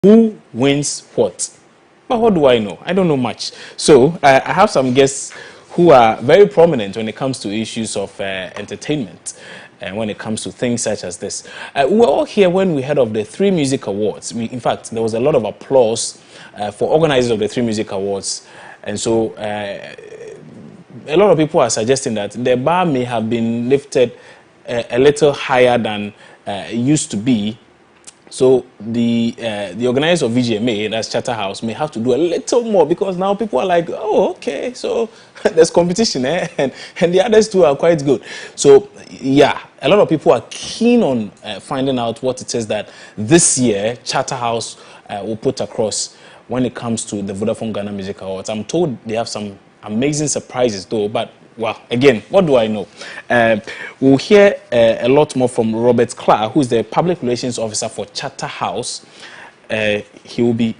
who wins what? But what do I know? I don't know much. So I have some guests who are very prominent when it comes to issues of entertainment and when it comes to things such as this. We were all here when we heard of the 3 Music Awards. In fact, there was a lot of applause for organizers of the 3 Music Awards. And so a lot of people are suggesting that the bar may have been lifted a little higher than it used to be. So the organizers of VGMA, that's Charterhouse, may have to do a little more because now people are like, oh, okay, so there's competition, and the others too are quite good. So yeah, a lot of people are keen on finding out what it is that this year Charterhouse will put across when it comes to the Vodafone Ghana Music Awards. I'm told they have some amazing surprises though, but well, again, what do I know? We'll hear a lot more from Robert Clark, who's the Public Relations Officer for Charterhouse. He will be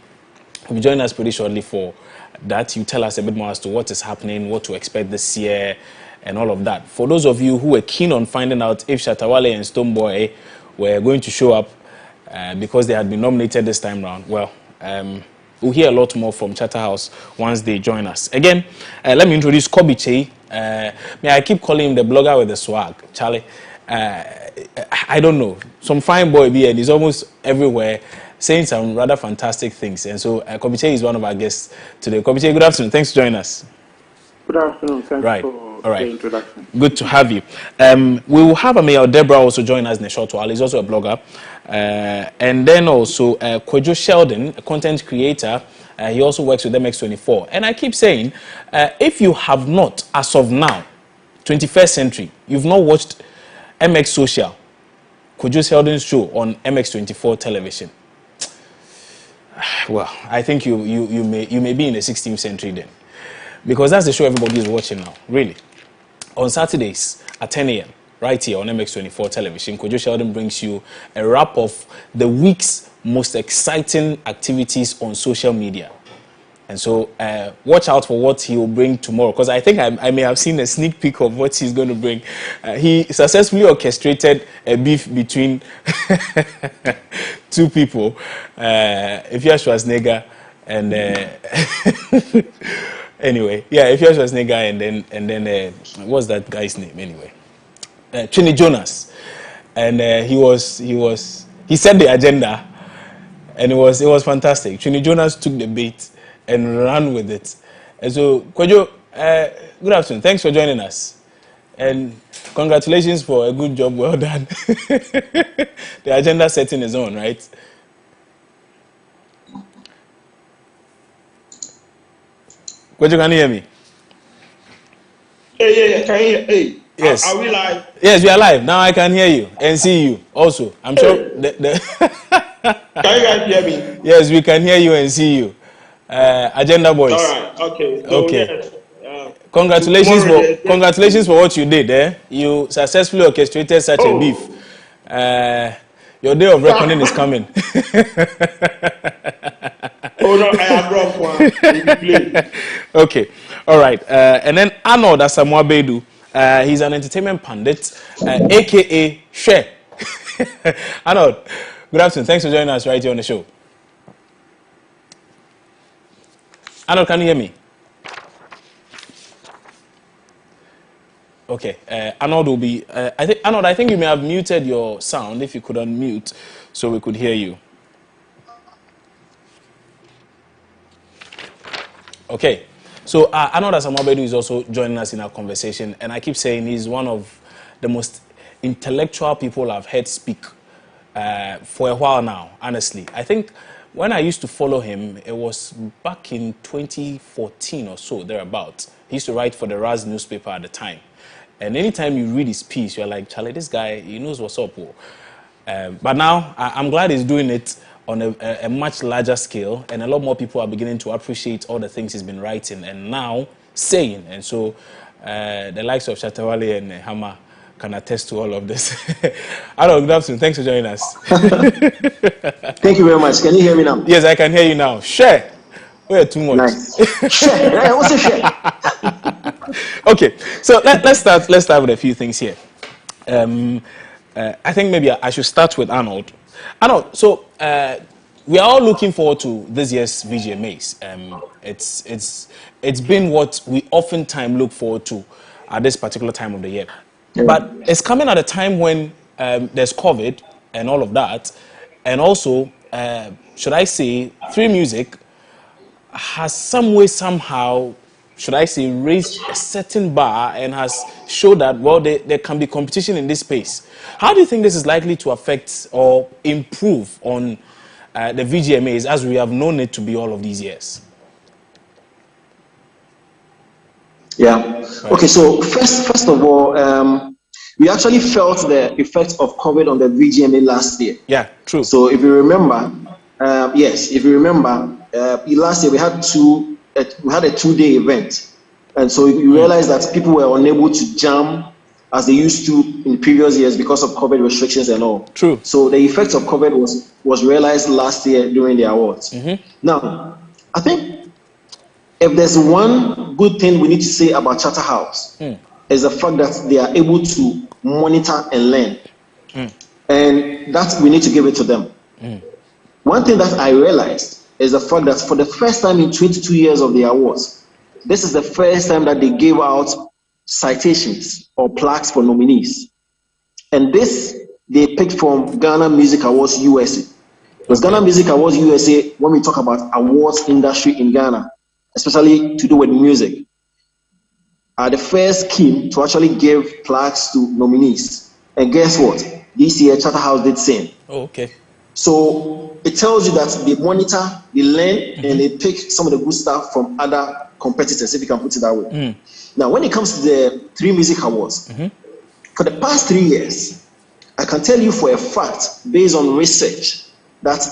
joining us pretty shortly for that. He'll tell us a bit more as to what is happening, what to expect this year, and all of that. For those of you who were keen on finding out if Shatta Wale and Stonebwoy were going to show up because they had been nominated this time round, well, we'll hear a lot more from Charterhouse once they join us. Again, let me introduce Kobe Che. I keep calling him the blogger with the swag. Charlie, I don't know. Some fine boy be and he's almost everywhere saying some rather fantastic things. And so Kobe Che is one of our guests today. Kobe Che, good afternoon. Thanks for joining us. Good afternoon. Thanks for the introduction. Good to have you. We will have Mayor Deborah also join us in a short while. He's also a blogger. And then also Kwadwo Sheldon, a content creator. He also works with MX24. And I keep saying, if you have not, as of now, 21st century, you've not watched MX Social, Kwadwo Sheldon's show on MX24 television, well, I think you may be in the 16th century then. Because that's the show everybody is watching now, really. On Saturdays at 10 a.m., right here on MX24 television, Kwadwo Sheldon brings you a wrap of the week's most exciting activities on social media. And so watch out for what he will bring tomorrow, because I think I may have seen a sneak peek of what he's going to bring. He successfully orchestrated a beef between 2 people, Ifya Schwarzenegger and anyway, yeah, Ifya Schwarzenegger and then what's that guy's name anyway? Trini Jonas, and he set the agenda, and it was fantastic. Trini Jonas took the bait and ran with it. And so, Kwadwo, good afternoon. Thanks for joining us, and congratulations for a good job. Well done. The agenda setting is on, right? Kwadwo, can you hear me? Yeah, can you hear? Hey. Yes. Are we live? Yes, we are live. Now I can hear you and see you also. I'm sure. Can you guys hear me? Yes, we can hear you and see you. Agenda boys. All right. Okay. So, okay. Yes, congratulations for what you did. You successfully orchestrated such a beef. Your day of reckoning is coming. Oh no, I have brought one. Okay. All right. And then Arnold Asamoah-Bedu. He's an entertainment pundit, a.k.a. Share. Arnold, good afternoon. Thanks for joining us right here on the show. Arnold, can you hear me? Okay. Arnold will be... Arnold, I think you may have muted your sound. If you could unmute so we could hear you. Okay. So Arnold Asamoah-Bedu is also joining us in our conversation, and I keep saying he's one of the most intellectual people I've heard speak for a while now, honestly. I think when I used to follow him, it was back in 2014 or so, thereabouts. He used to write for the Raz newspaper at the time. And anytime you read his piece, you're like, Charlie, this guy, he knows what's up. But now, I'm glad he's doing it on a much larger scale, and a lot more people are beginning to appreciate all the things he's been writing and now saying. And so the likes of Shatta Wale and Hammer can attest to all of this. Hello, good afternoon. Thanks for joining us. Thank you very much. Can you hear me now? Yes, I can hear you now. Share. We're too much. Nice. Share. What's a share? Okay, so let's start with a few things here. I think maybe I should start with Arnold. Arnold, so we are all looking forward to this year's VGMAs. It's been what we oftentimes look forward to at this particular time of the year. Yeah. But it's coming at a time when there's COVID and all of that. And also, should I say, Three Music has some way, somehow, should I say, raised a certain bar and has showed that, well, there can be competition in this space. How do you think this is likely to affect or improve on the VGMAs as we have known it to be all of these years? Yeah. Right. Okay. So first of all, we actually felt the effect of COVID on the VGMA last year. Yeah, true. So if you remember, last year we had a 2-day event, and so you realize that people were unable to jam as they used to in previous years because of COVID restrictions and all. True. So the effect of COVID was realized last year during the awards. Now, I think if there's one good thing we need to say about Charterhouse is the fact that they are able to monitor and learn, and that we need to give it to them. One thing that I realized is the fact that for the first time in 22 years of the awards, this is the first time that they gave out citations or plaques for nominees. And this they picked from Ghana Music Awards USA. Because Ghana Music Awards USA, when we talk about awards industry in Ghana, especially to do with music, are the first scheme to actually give plaques to nominees. And guess what? This year, Charterhouse did same. Oh, okay. So it tells you that they monitor, they learn, and they pick some of the good stuff from other competitors, if you can put it that way. Now, when it comes to the Three Music Awards, for the past 3 years, I can tell you for a fact, based on research, that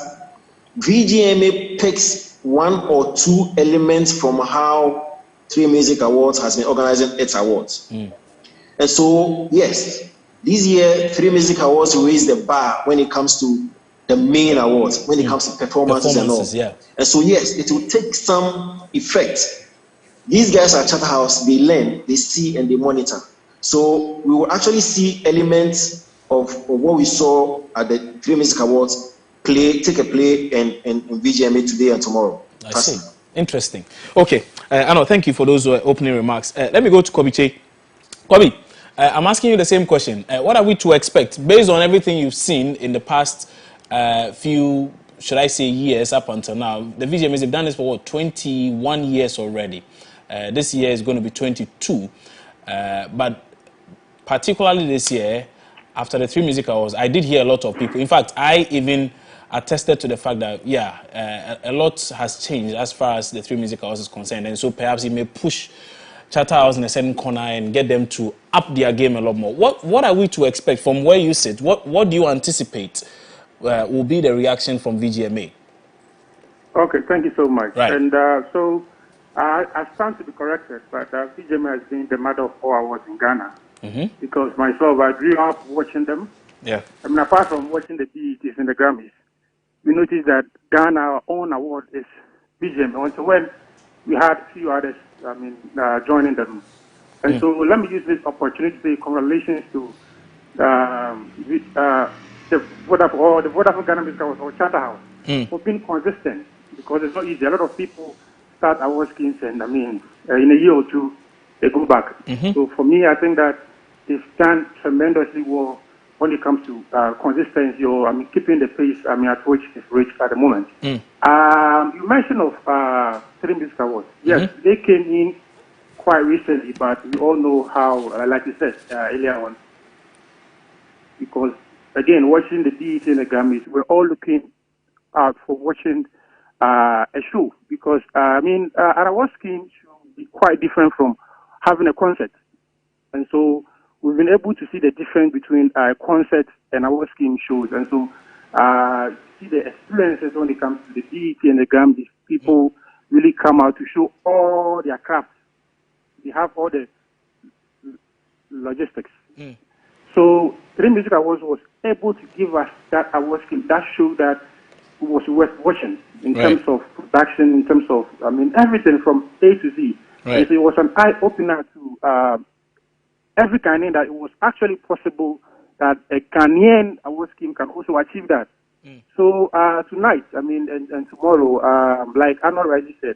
VGMA picks 1 or 2 elements from how Three Music Awards has been organizing its awards. And so, yes, this year, Three Music Awards raised the bar when it comes to the main awards, when it comes to performances and all. Yeah. And so, yes, it will take some effect. These guys at Charterhouse, they learn, they see, and they monitor. So we will actually see elements of what we saw at the Three Music Awards take a play in VGMA today and tomorrow. I see. Interesting. Okay. Anno, thank you for those opening remarks. Let me go to Kobiche. Kobi, I'm asking you the same question. What are we to expect based on everything you've seen in the past few, should I say, years up until now? The VGMAs have done this for what, 21 years already. This year is going to be 22. But particularly this year, after the Three Music Awards, I did hear a lot of people. In fact, I even attested to the fact that, a lot has changed as far as the Three Music Awards is concerned. And so perhaps it may push Charterhouse in a certain corner and get them to up their game a lot more. What are we to expect from where you sit? What do you anticipate will be the reaction from VGMA? Okay, thank you so much. Right. And I stand to be corrected, but VGMA has been the mother of all awards in Ghana. Because myself, I grew up watching them. Yeah. I mean, apart from watching the BETs and the Grammys, we noticed that Ghana, our own award is VGMA. So when we had a few others, joining them. And so let me use this opportunity to say congratulations to the Vodafone Ghana Music Awards or Charterhouse for being consistent, because it's not easy. A lot of people start award schemes and in a year or two they go back. So for me, I think that they've done tremendously well when it comes to consistency or keeping the pace at which it's reached at the moment. You mentioned of Three Music Awards. Yes, they came in quite recently, but we all know how, like you said earlier on, because again, watching the BET and the Grammys, we're all looking out for watching a show, because an award scheme should be quite different from having a concert. And so we've been able to see the difference between concert and award scheme shows. And so see the experiences when it comes to the BET and the Grammys. People really come out to show all their craft. They have all the logistics. So Three Music Awards was able to give us that award scheme, that show that was worth watching in terms of production, in terms of, everything from A to Z. So it was an eye-opener to every Ghanaian that it was actually possible that a Ghanaian award scheme can also achieve that. So tonight, I mean, and tomorrow, like Arnold rightly said,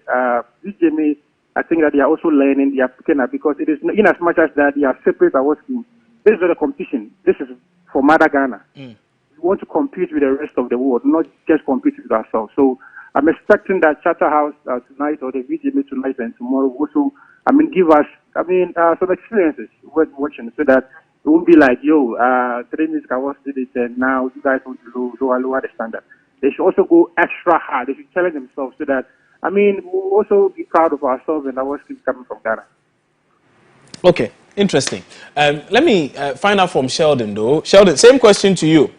VGMA, I think that they are also learning, they are picking up, because it is, in as much as that they are separate award schemes, this is not a competition. This is for Mother Ghana. We want to compete with the rest of the world, not just compete with ourselves. So I'm expecting that Charterhouse tonight, or the VGMA tonight and tomorrow also, I mean, give us, I mean, some experiences worth watching, so that it won't be like, yo, 3 music awards did it, and now you guys want to lower the standard. They should also go extra hard. They should challenge themselves, so that, I mean, we'll also be proud of ourselves and our skills coming from Ghana. Okay, interesting. Let me find out from Sheldon, though. Sheldon, same question to you.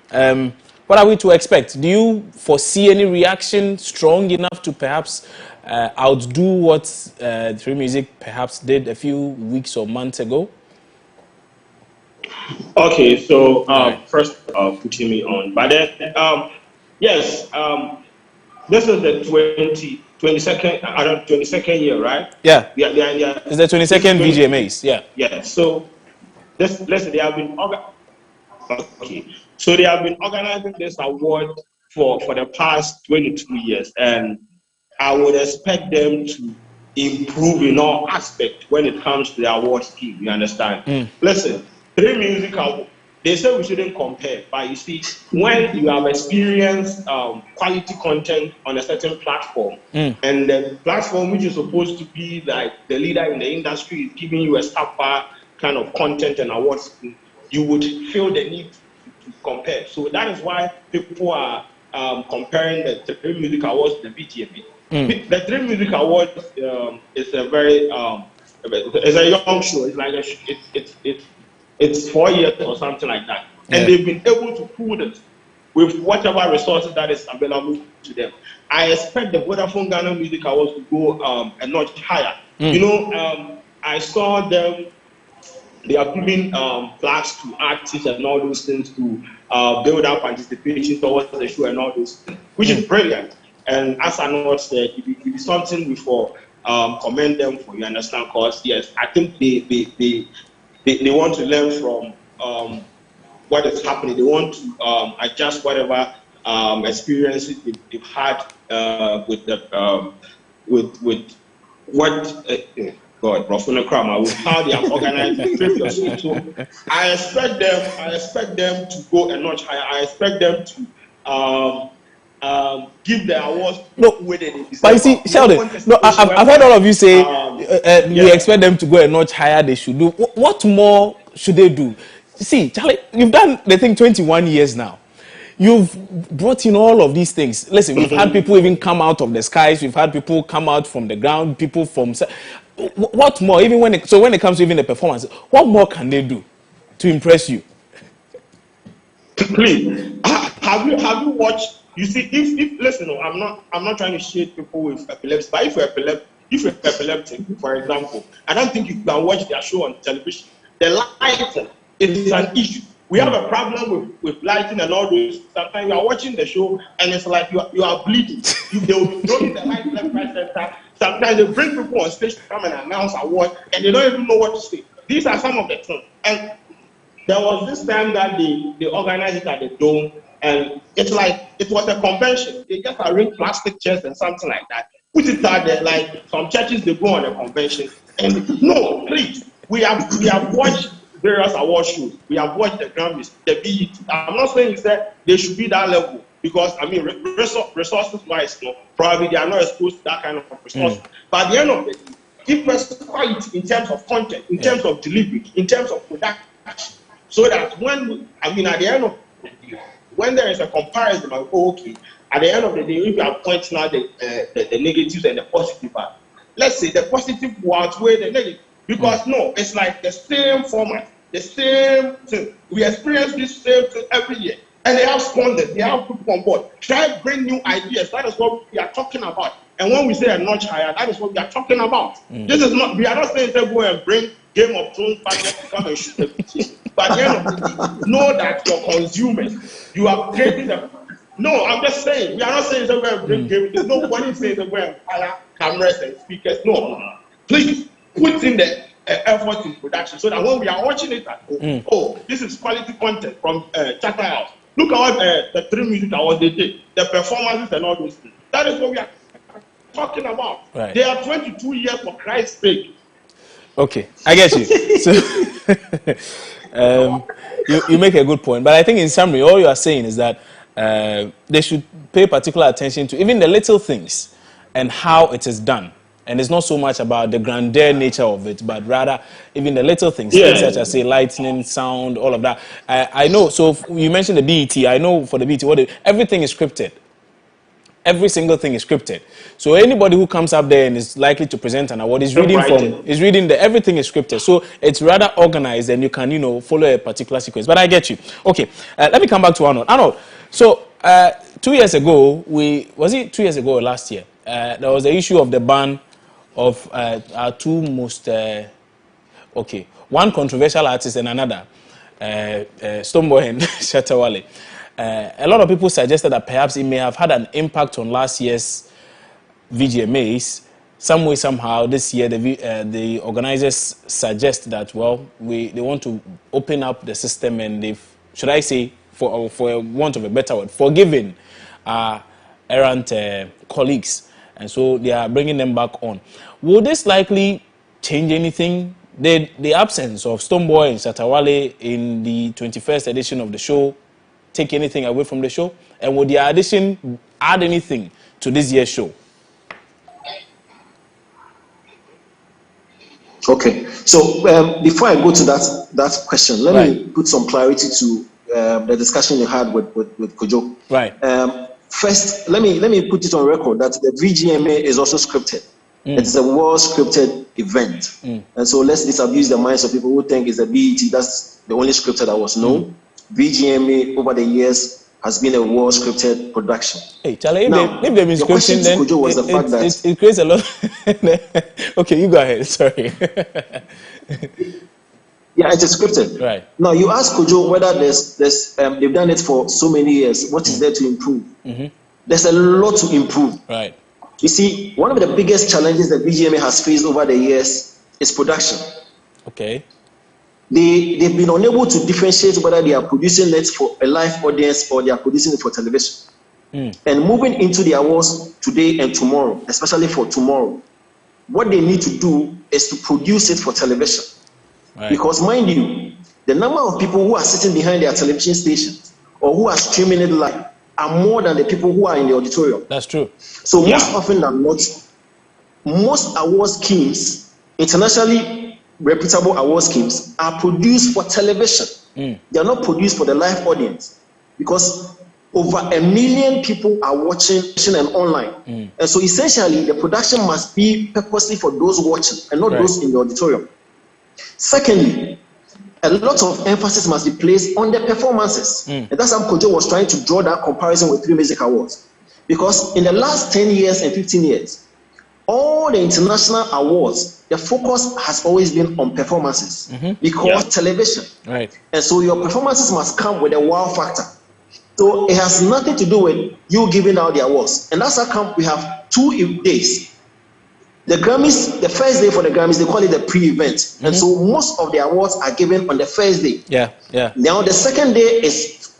What are we to expect? Do you foresee any reaction strong enough to perhaps outdo what Three Music perhaps did a few weeks or months ago? Okay, so first putting me on, but then yes, this is the 22nd year, right? Yeah. Yeah. It's the 22nd VGMAs. Yeah. Yeah. So listen, they have been so they have been organizing this award for the past 22 years, and I would expect them to improve in all aspects when it comes to the award scheme. You understand? Listen, Three Music Award, they say we shouldn't compare, but you see, when you have experienced quality content on a certain platform, and the platform which is supposed to be like the leader in the industry is giving you a star kind of content and awards, you would feel the need to compare. So that is why people are comparing the Three Music Awards to the VGMA. The Three Music Awards is a very it's a young show. It's like it's 4 years or something like that, and they've been able to pull it with whatever resources that is available to them. I expect the Vodafone Ghana Music Awards to go a notch higher. You know, I saw them. They are giving plaques to artists and all those things to build up anticipation towards the show and all those things, which is brilliant. And as I know said, it is something we commend them for. You understand? Because yes, I think they want to learn from what is happening. They want to adjust whatever experiences they've had with the with what. God, with how they have organized previously. So I expect them to go a notch higher. I expect them to give the awards with it. But you see, Sheldon, I've heard all of you say we expect them to go a notch higher. They should do. What more should they do? See, Charlie, you've done the thing 21 years now. You've brought in all of these things. Listen, we've had people even come out of the skies. We've had people come out from the ground. People from what more? Even when it comes to even the performance, what more can they do to impress you? Please, have you watched? You see, if listen, I'm not trying to shade people with epilepsy, but if you're epileptic, for example, I don't think you can watch their show on television. The lighting is an issue. We have a problem with lighting and all those. Sometimes you are watching the show and it's like you are bleeding. They will be throwing the light left, right, center. Sometimes they bring people on stage to come and announce awards and they don't even know what to say. These are some of the things. And there was this time that they organized it at the Dome, and it's like it was a convention. They just arranged plastic chairs and something like that. Put it out there, like some churches they go on a convention. And no, please, we have watched various award shows. We have watched the Grammys, the BET. I'm not saying that they should be that level, because I mean resources wise, probably they are not exposed to that kind of resources. But at the end of the day, give us quality in terms of content, in terms of delivery, in terms of production, so that at the end of the day, when there is a comparison, like, okay, at the end of the day, if you are pointing out the negatives and the positive, let's say the positive will outweigh the negative. Because no, it's like the same format, the same thing. We experience this same thing every year. And they have sponsors, they have people on board. Try to bring new ideas. That is what we are talking about. And when we say a notch higher, that is what we are talking about. This is not, we are not saying to go and bring Game of Thrones back to come and shoot the video. But at the end of the day, know that your consumers, you are creating them. No, I'm just saying, we are not saying to go and bring Game of Thrones. Nobody saying to go and hire cameras and speakers. No, please. Put in the effort in production so that when we are watching it at home, oh, this is quality content from Charterhouse. Look at what the 3 music awards they did, the performances and all those things. That is what we are talking about. Right. They are 22 years for Christ's sake. Okay, I get you. So, you make a good point. But I think in summary, all you are saying is that they should pay particular attention to even the little things and how it is done. And it's not so much about the grandeur nature of it, but rather even the little things, things such as say lighting, sound, all of that. I know. So you mentioned the BET. I know for the BET, everything is scripted. Every single thing is scripted. So anybody who comes up there and is likely to present an award is reading everything is scripted. So it's rather organized and you can, follow a particular sequence. But I get you. Okay, let me come back to Arnold. Arnold, so 2 years ago, 2 years ago or last year, there was the issue of the ban of our two most, one controversial artist and another, Stonebwoy and Shatta Wale. A lot of people suggested that perhaps it may have had an impact on last year's VGMAs. Some way, somehow, this year the organizers suggest that, they want to open up the system and they've, should I say, for want of a better word, forgiving errant colleagues. And so they are bringing them back on. Will this likely change anything? The absence of Stonebwoy and Shatta Wale in the 21st edition of the show take anything away from the show? And will the addition add anything to this year's show? Okay, so before I go to that question, let me put some clarity to the discussion you had with Kojo. Right. First, let me put it on record that the VGMA is also scripted. It's a well-scripted event. And so let's disabuse the minds of people who think it's a BET, that's the only scripted that was. No. VGMA over the years has been a well-scripted production. Hey, Charlie, if they've been scripting, then it creates a lot. Okay, you go ahead. Sorry. Yeah, it is scripted. Right. Now, you ask Kojo whether they've done it for so many years. What is there to improve? There's a lot to improve. Right. You see, one of the biggest challenges that VGMA has faced over the years is production. Okay. They've been unable to differentiate whether they are producing it for a live audience or they are producing it for television. And moving into the awards today and tomorrow, especially for tomorrow, what they need to do is to produce it for television. Right. Because mind you, the number of people who are sitting behind their television stations or who are streaming it live are more than the people who are in the auditorium. That's true. So most often than not, most award schemes, internationally reputable award schemes, are produced for television. They are not produced for the live audience because over 1 million people are watching and online. And so essentially, the production must be purposely for those watching and not those in the auditorium. Secondly, a lot of emphasis must be placed on the performances. And that's how Kojo was trying to draw that comparison with 3 Music Awards. Because in the last 10 years and 15 years, all the international awards, the focus has always been on performances because television. Right. And so your performances must come with a wow factor. So it has nothing to do with you giving out the awards. And that's how come we have 2 days. The Grammys, the first day for the Grammys, they call it the pre-event. And so most of the awards are given on the first day. Yeah. Now the second day is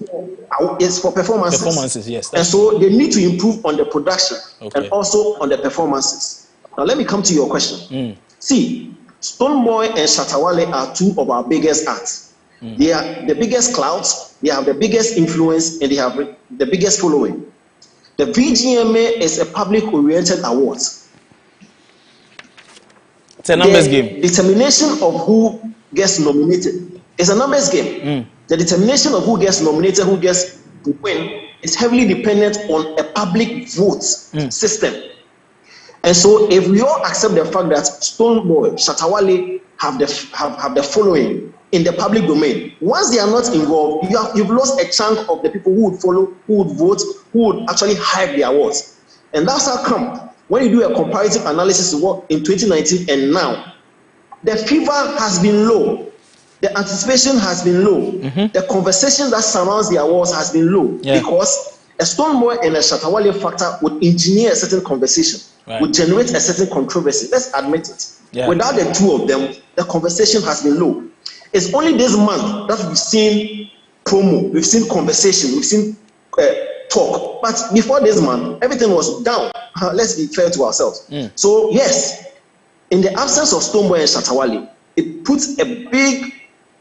for performances. Performances, yes. And so they need to improve on the production and also on the performances. Now let me come to your question. See, Stonebwoy and Shatta Wale are 2 of our biggest acts. They are the biggest clouds, they have the biggest influence, and they have the biggest following. The VGMA is a public-oriented award. It's a numbers game. Determination of who gets nominated is a numbers game. The determination of who gets nominated, who gets to win, is heavily dependent on a public vote system. And so, if we all accept the fact that Stonebwoy, Shatta Wale have the following in the public domain, once they are not involved, you've lost a chunk of the people who would follow, who would vote, who would actually hype the awards. And that's how come. When you do a comparative analysis of what in 2019 and now, the fever has been low, the anticipation has been low, the conversation that surrounds the awards has been low because a Stonebwoy and a Shatta Wale factor would engineer a certain conversation, would generate a certain controversy. Let's admit it. Without the 2 of them, the conversation has been low. It's only this month that we've seen promo, we've seen conversation, we've seen talk. But before this man, everything was down. Let's be fair to ourselves. So yes, in the absence of Stonebwoy and Shatawale, it puts a big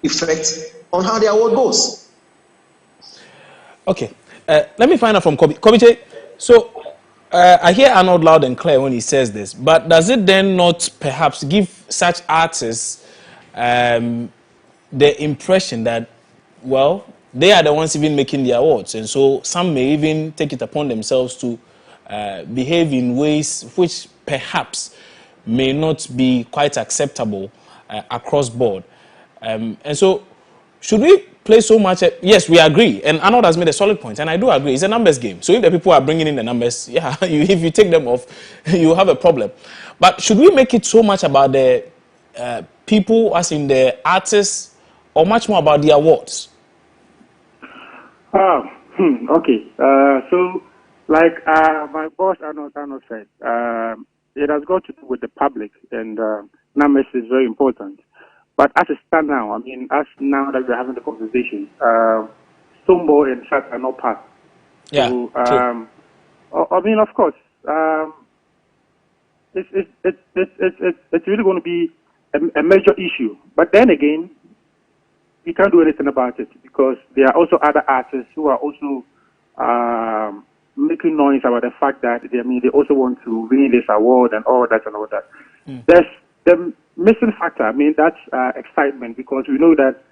effect on how the award goes. Okay, let me find out from Kobiche. So I hear Arnold loud and clear when he says this, but does it then not perhaps give such artists the impression that, well, they are the ones even making the awards, and so some may even take it upon themselves to behave in ways which perhaps may not be quite acceptable across board. And so should we play so much? Yes, we agree. And Arnold has made a solid point, and I do agree. It's a numbers game. So if the people are bringing in the numbers, yeah, if you take them off, you have a problem. But should we make it so much about the people, as in the artists, or much more about the awards? Okay. So, like my boss Arnold said, it has got to do with the public, and numbers is very important. But as it stands now, I mean, as now that we're having the conversation, Stonebwoy and Shat are not part. Yeah. So, I mean, of course, it's really going to be a major issue. But then again, we can't do anything about it because there are also other artists who are also making noise about the fact that they also want to win this award and all that and all that. There's the missing factor. I mean, that's excitement, because we know that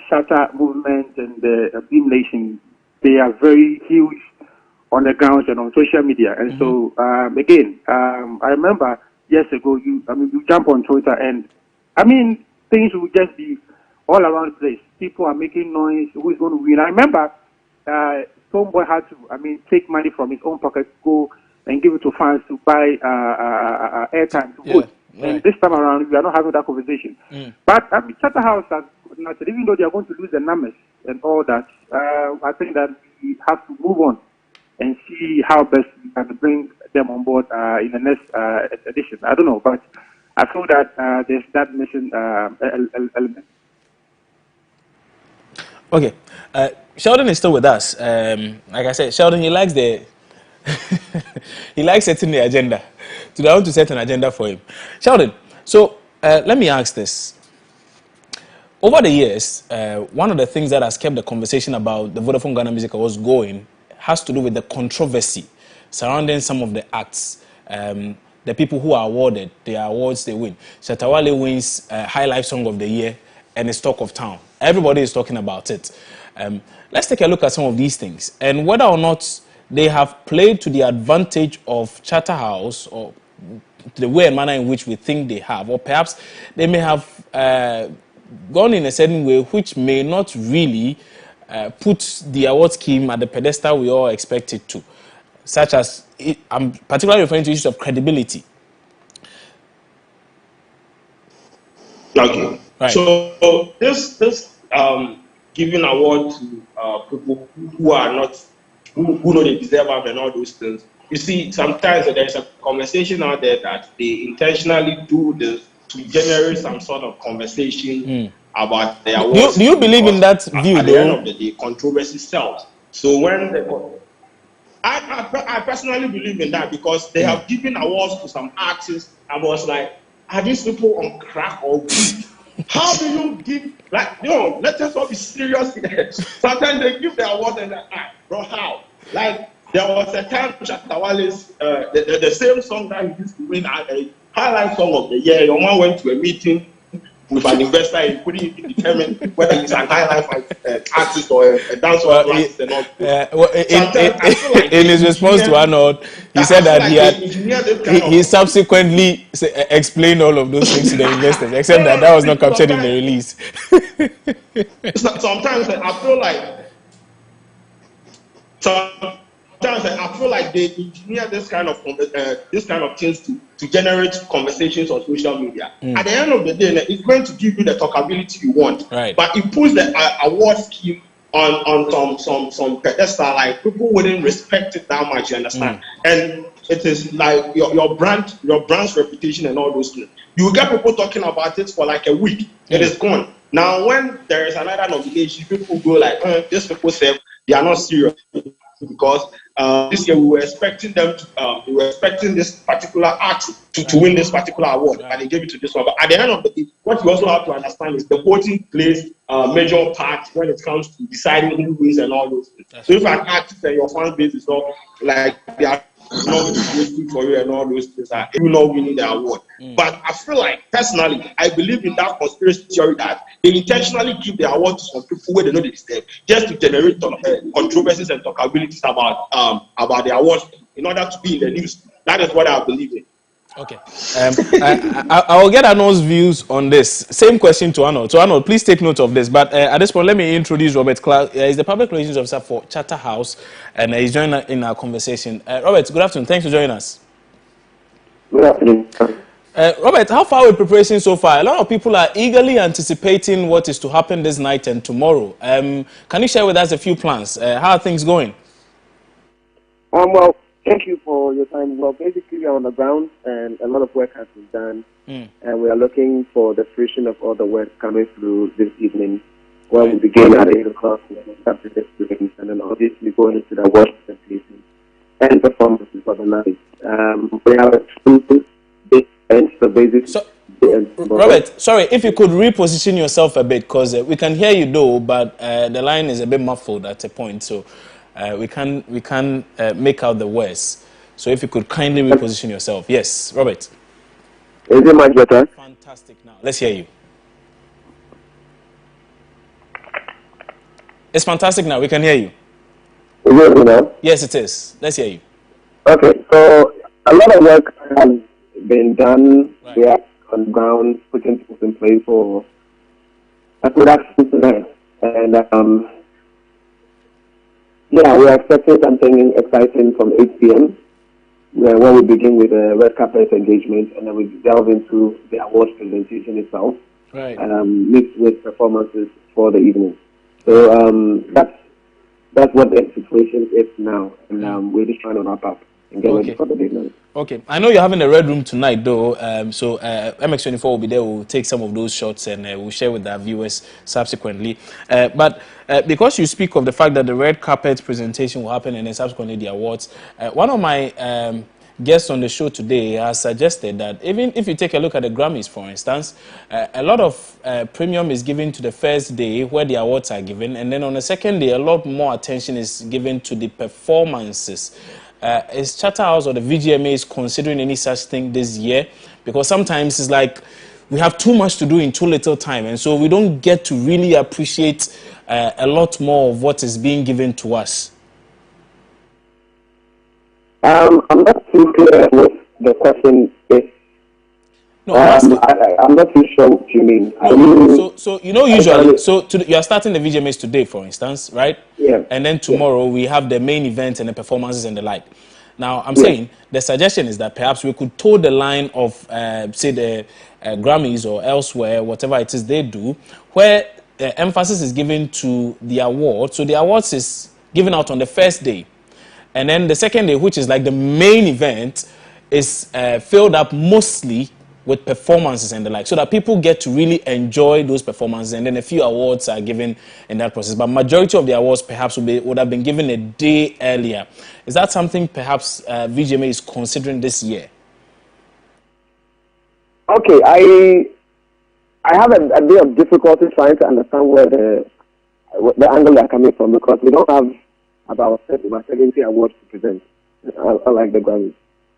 Shatta movement and the Beam Nation, they are very huge on the grounds and on social media. And so again, I remember years ago, you jump on Twitter and things will just be all around the place. People are making noise. Who is going to win? I remember Stonebwoy had to, take money from his own pocket, go and give it to fans to buy airtime to vote. Right. And this time around, we are not having that conversation. But Charterhouse has, even though they are going to lose the numbers and all that, I think that we have to move on and see how best we can bring them on board in the next edition. I don't know, but I feel that there's that missing element. Okay, Sheldon is still with us. Like I said, Sheldon, he likes he likes setting the agenda. Today I want to set an agenda for him. Sheldon, so let me ask this. Over the years, one of the things that has kept the conversation about the Vodafone Ghana Music Awards going has to do with the controversy surrounding some of the acts. The people who are awarded the awards they win. Shatawale wins High Life Song of the Year and is Talk of Town. Everybody is talking about it. Let's take a look at some of these things and whether or not they have played to the advantage of Charterhouse or the way and manner in which we think they have, or perhaps they may have gone in a certain way which may not really put the award scheme at the pedestal we all expect it to, such as, I'm particularly referring to issues of credibility. Okay. Right. So this giving award to people who are not, who know they deserve it and all those things. You see, sometimes there's a conversation out there that they intentionally do this to generate some sort of conversation about the awards. Do you believe in that view, at the end of the day, controversy sells. So when I personally believe in that, because they have given awards to some artists. I was like, are these people on crack or weed? How do you give, let's just all be serious here. Sometimes they give the award and they're like, bro, how? Like, there was a time Shatawale's, the same song that he used to win a highlight song of the year. Your man went to a meeting with an investor and couldn't determine whether he's an high life artist or a dancer artist and all. In his response to Arnold, he said that he subsequently explained all of those things to the investors, except that was not captured in the release. Sometimes I feel like they engineer this kind of things to generate conversations on social media. At the end of the day, it's going to give you the talkability you want, right? But it puts the award scheme on some pedestal, like people wouldn't respect it that much. You understand? And it is like your brand's reputation and all those things. You will get people talking about it for like a week. It is gone. Now, when there is another nomination, people go like, these people say they are not serious because this year we were expecting them to, we were expecting this particular artist to win this particular award, and they gave it to this one. But at the end of the day, what you also have to understand is the voting plays a major part when it comes to deciding who wins and all those things. So if an artist and your fan base is not like they are not good for you and all those things, you will not winning the award. But I feel like personally, I believe in that conspiracy theory that they intentionally give the award to some people where they know they deserve, just to generate controversies and talkabilities about the awards in order to be in the news. That is what I believe in. Okay. I will get Arnold's views on this. Same question to Arnold. So Arnold, please take note of this. But at this point, let me introduce Robert Clark. He's the public relations officer for Charterhouse, and he's joining in our conversation. Robert, good afternoon. Thanks for joining us. Good afternoon. Robert, how far with preparation so far? A lot of people are eagerly anticipating what is to happen this night and tomorrow. Can you share with us a few plans? How are things going? Well, thank you for your time. Well, basically, we are on the ground, and a lot of work has been done, and we are looking for the fruition of all the work coming through this evening, where we begin at 8 o'clock, and then start with the students, and then obviously going into the work presentation and performances for the night. We have a Robert, sorry, if you could reposition yourself a bit, because we can hear you though, but the line is a bit muffled at a point, so we can make out the words. So if you could kindly reposition yourself. Yes, Robert. Is it much better? Fantastic now. Let's hear you. It's fantastic now. We can hear you. Is it now? Yes, it is. Let's hear you. Okay, so a lot of work has been done. Right. We are on the ground, putting things in place for a production tonight. And yeah, we are expecting something exciting from 8 p.m. Where we begin with a red carpet engagement, and then we delve into the award presentation itself, right? Mixed with performances for the evening. So that's what the situation is now, and we're just trying to wrap up and get ready for the big night. Okay, I know you're having a red room tonight, though. So MX24 will be there. We'll take some of those shots and we'll share with our viewers subsequently. But because you speak of the fact that the red carpet presentation will happen and then subsequently the awards, one of my guests on the show today has suggested that even if you take a look at the Grammys, for instance, a lot of premium is given to the first day where the awards are given, and then on the second day, a lot more attention is given to the performances. Is Charterhouse or the VGMAs considering any such thing this year? Because sometimes it's like we have too much to do in too little time, and so we don't get to really appreciate a lot more of what is being given to us. I'm not too clear what the question is. No, I'm not too sure what you mean. No, so you know, usually, you are starting the VGMAs today, for instance, right? Yeah. And then tomorrow we have the main event and the performances and the like. Now, I'm saying the suggestion is that perhaps we could toe the line of, say, the Grammys or elsewhere, whatever it is they do, where emphasis is given to the award. So the awards is given out on the first day. And then the second day, which is like the main event, is filled up mostly with performances and the like, so that people get to really enjoy those performances, and then a few awards are given in that process. But majority of the awards perhaps would have been given a day earlier. Is that something perhaps VGMA is considering this year? Okay, I have a bit of difficulty trying to understand where the angle they are coming from, because we don't have about 70 awards to present, unlike the Grammys.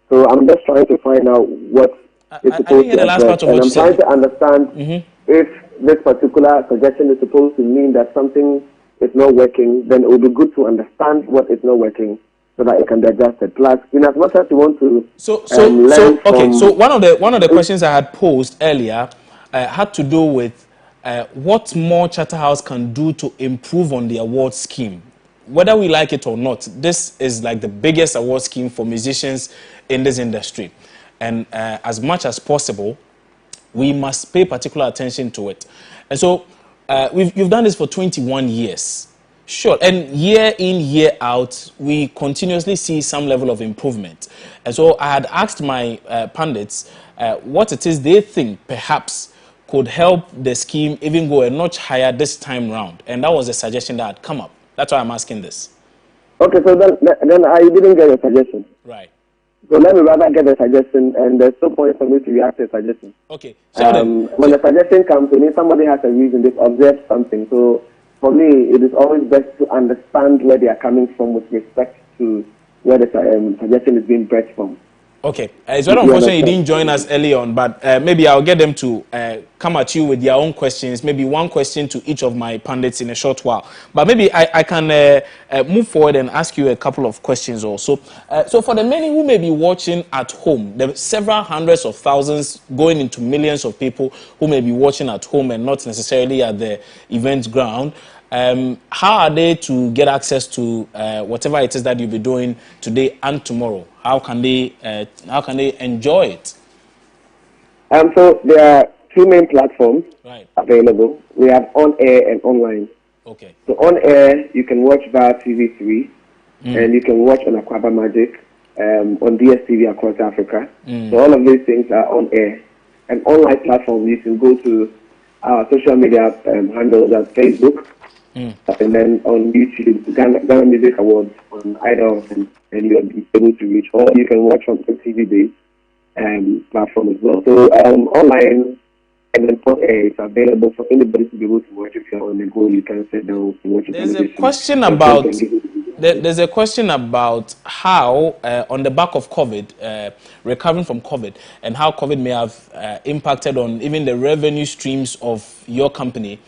So I'm just trying to find out what it's supposed to address, and I'm trying to understand if this particular suggestion is supposed to mean that something is not working. Then it would be good to understand what is not working, so that it can be adjusted. Plus, in as much as you want to So one of the questions I had posed earlier had to do with what more Charterhouse can do to improve on the award scheme. Whether we like it or not, this is like the biggest award scheme for musicians in this industry. And as much as possible, we must pay particular attention to it. And so you've done this for 21 years. Sure. And year in, year out, we continuously see some level of improvement. And so I had asked my pundits what it is they think perhaps could help the scheme even go a notch higher this time round. And that was the suggestion that had come up. That's why I'm asking this. Okay, so then I didn't get a suggestion. Right. So let me rather get a suggestion, and there's no point for me to react to a suggestion. Okay. So when the suggestion comes to me, somebody has a reason, they've observed something. So for me, it is always best to understand where they are coming from with respect to where the suggestion is being bred from. Okay. It's very unfortunate you didn't join us early on, but maybe I'll get them to come at you with their own questions, maybe one question to each of my pundits in a short while. But maybe I can move forward and ask you a couple of questions also. So for the many who may be watching at home, there are several hundreds of thousands going into millions of people who may be watching at home and not necessarily at the event ground. How are they to get access to whatever it is that you'll be doing today and tomorrow? How can they enjoy it? So there are two main platforms Right. available. We have on air and online. Okay. So on air, you can watch via TV3, and you can watch on Aquaba Magic, on DSTV across Africa. So all of these things are on air. And online platform, you can go to our social media handles at Facebook. And then on YouTube, Ghana Music Awards on Idol, and you'll be able to reach, or you can watch on the TV-based platform as well. So online and then on air, it's available for anybody to be able to watch. If you're on the go, you can sit down and watch it. There's a question about how, on the back of COVID, recovering from COVID, and how COVID may have impacted on even the revenue streams of your company.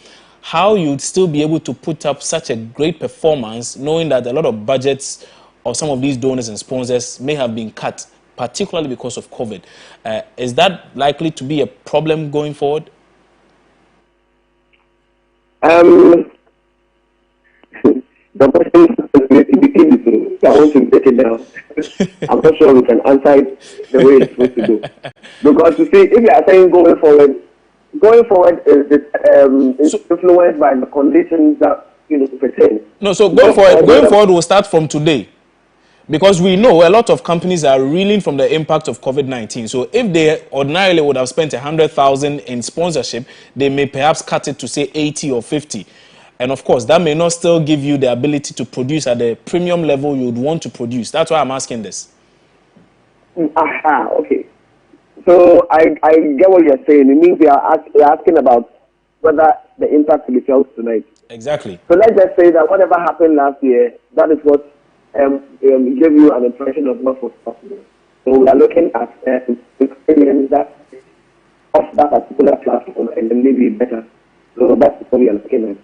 How you'd still be able to put up such a great performance, knowing that a lot of budgets of some of these donors and sponsors may have been cut, particularly because of COVID. Is that likely to be a problem going forward? The question is, I want to take it down. I'm not sure we can answer it the way it's supposed to go. Because you see, if you are saying going forward is influenced by the conditions that pertain. No, so going forward will start from today, because we know a lot of companies are reeling from the impact of COVID-19. So if they ordinarily would have spent 100,000 in sponsorship, they may perhaps cut it to say 80 or 50. And of course, that may not still give you the ability to produce at the premium level you would want to produce. That's why I'm asking this. Okay. So I get what you're saying. It means we are asking about whether the impact will be felt tonight. Exactly. So let's just say that whatever happened last year, that is what gave you an impression of what was possible. So we are looking at experience that of that particular platform and then maybe better. So that's what we are looking at.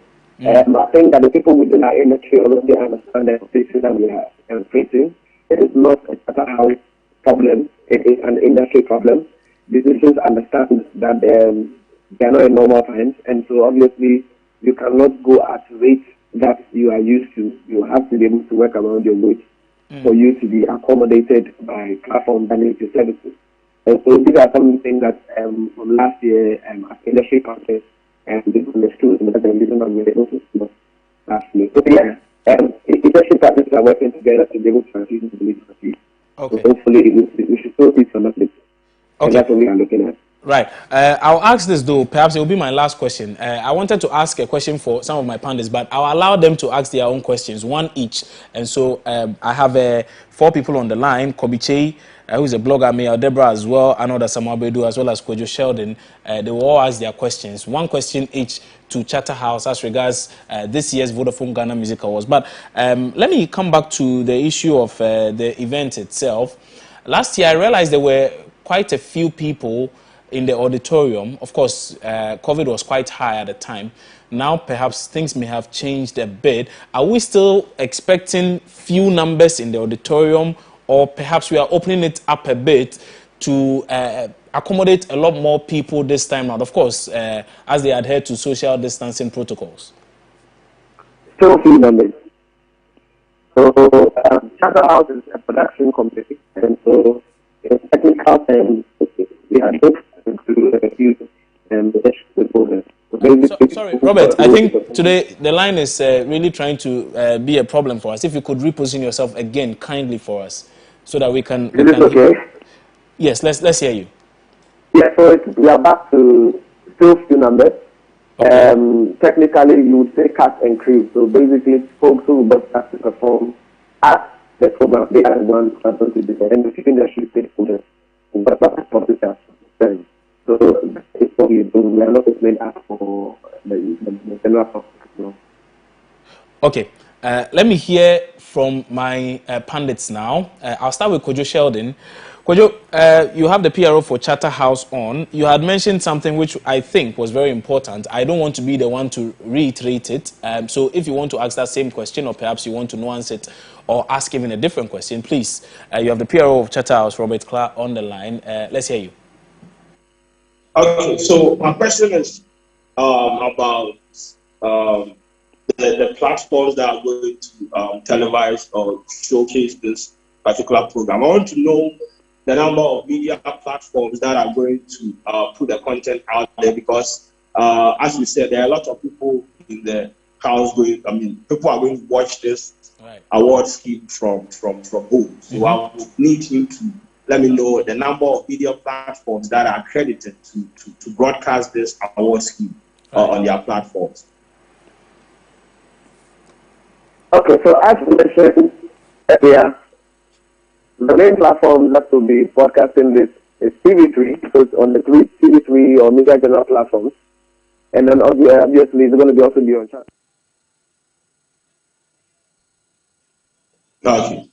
I think that the people within our industry already understand the position that we are facing. It is not a Tata House problem. It is an industry problem. Businesses understand that they are not in normal times, and so obviously you cannot go at rates that you are used to. You have to be able to work around your weight for you to be accommodated by platforms that need your services. And so these are some things that from last year as industry partners and this understood, and that's the reason why we were able to see last year. So yeah, industry partners are working together to be able to achieve the belief to achieve. Okay. So hopefully we should still see some of it. Okay. And that's what we are looking at. Right. I'll ask this though. Perhaps it will be my last question. I wanted to ask a question for some of my panelists, but I'll allow them to ask their own questions, one each. And so I have 4 people on the line. Kobiche, who's a blogger, Mayor Deborah as well, Anoda Samabedu, as well as Kwejo Sheldon. They will all ask their questions. One question each to Charterhouse as regards this year's Vodafone Ghana Music Awards. But let me come back to the issue of the event itself. Last year, I realized there were quite a few people in the auditorium. Of course, COVID was quite high at the time. Now, perhaps things may have changed a bit. Are we still expecting few numbers in the auditorium, or perhaps we are opening it up a bit to accommodate a lot more people this time out? Of course, as they adhere to social distancing protocols. Still few numbers. So, Charterhouse is a production company, and so in technical terms, we are booked to a few sorry, Robert, I think today the line is really trying to be a problem for us. If you could reposition yourself again kindly for us so that we can... Is it okay? Yes, let's hear you. Yeah, so we are back to still few numbers. Technically, you would say cast and crew. So basically, folks who got asked to perform at the program, they are the ones who are going to do it. And the people that should pay for this, but not the public. So it's what we do. We are not opening up for the general public. No. Okay, let me hear from my pundits now. I'll start with Kojo Sheldon. Kojo, you have the PRO for Charterhouse on. You had mentioned something which I think was very important. I don't want to be the one to reiterate it. So if you want to ask that same question, or perhaps you want to nuance it or ask even a different question, please. You have the PRO of Charterhouse, Robert Clark, on the line. Let's hear you. Okay, so my question is about the platforms that are going to televise or showcase this particular program. I want to know the number of media platforms that are going to put the content out there, because as you said, there are a lot of people in the house going, people are going to watch this award scheme from home. So I would need him to let me know the number of media platforms that are accredited to broadcast this award scheme on their platforms. Okay, so as you mentioned earlier, the main platform that will be broadcasting this is TV3, so it's on the TV3 or media general platforms, and then obviously it's going to be also be on chat.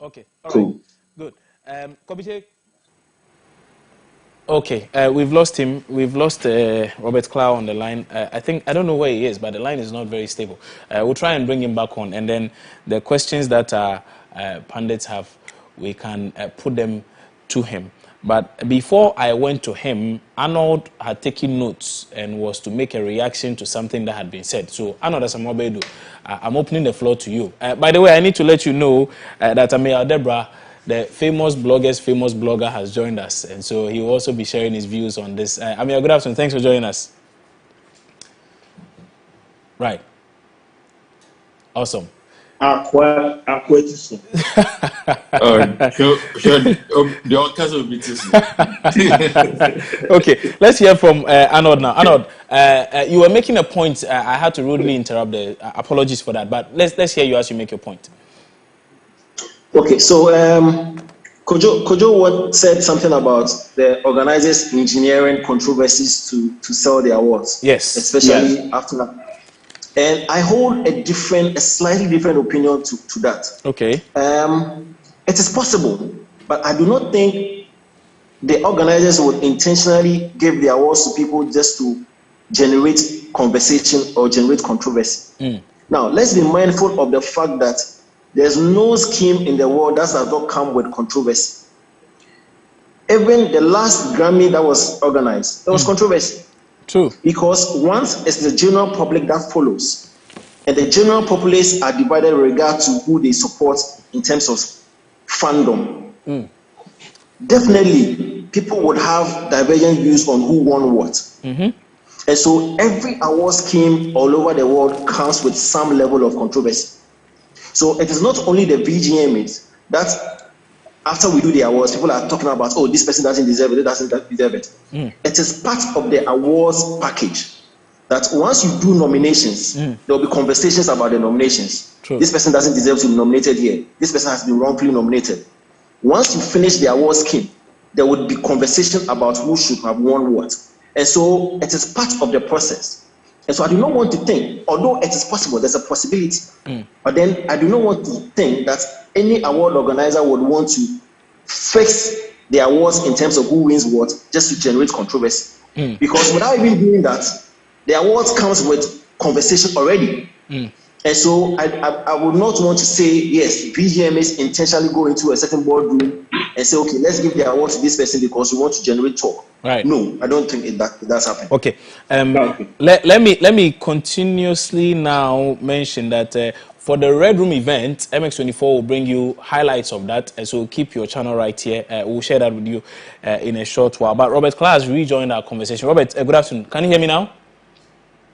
Okay. Cool. Good. Kobite. Okay, we've lost him. We've lost Robert Clow on the line. I don't know where he is, but the line is not very stable. We'll try and bring him back on, and then the questions that pundits have, we can put them to him. But before I went to him, Arnold had taken notes and was to make a reaction to something that had been said. So, Arnold Asamoah-Bedu, I'm opening the floor to you. By the way, I need to let you know that Amir Debra, the famous blogger, has joined us. And so he will also be sharing his views on this. Amir, good afternoon. Thanks for joining us. Right. Awesome. Okay, let's hear from Arnold now. Arnold, you were making a point. I had to rudely interrupt. Apologies for that. But let's hear you as you make your point. Okay, so Kojo said something about the organizers engineering controversies to sell their awards. Yes. Especially after that. And I hold a slightly different opinion to that. Okay. It is possible, but I do not think the organizers would intentionally give the awards to people just to generate conversation or generate controversy. Now, let's be mindful of the fact that there's no scheme in the world that does not come with controversy. Even the last Grammy that was organized, there was controversy. True. Because once it's the general public that follows, and the general populace are divided in regard to who they support in terms of fandom. Definitely, people would have divergent views on who won what. And so every award scheme all over the world comes with some level of controversy. So it is not only the VGMAs that after we do the awards, people are talking about, oh, this person doesn't deserve it, this doesn't deserve it. It is part of the awards package that once you do nominations, there will be conversations about the nominations. True. This person doesn't deserve to be nominated here. This person has been wrongfully nominated. Once you finish the awards scheme, there would be conversation about who should have won what. And so it is part of the process. And so I do not want to think, although it is possible, there's a possibility, but then I do not want to think that any award organizer would want to fix the awards in terms of who wins what just to generate controversy. Because without even doing that, the awards comes with conversation already. And so I would not want to say, yes, VGMAs intentionally go into a certain boardroom and say, okay, let's give the award to this person because we want to generate talk. Right. No, I don't think that's happening. Okay. Let me continuously now mention that for the Red Room event, MX24 will bring you highlights of that. So keep your channel right here. We'll share that with you in a short while. But Robert Clark has rejoined our conversation. Robert, good afternoon. Can you hear me now?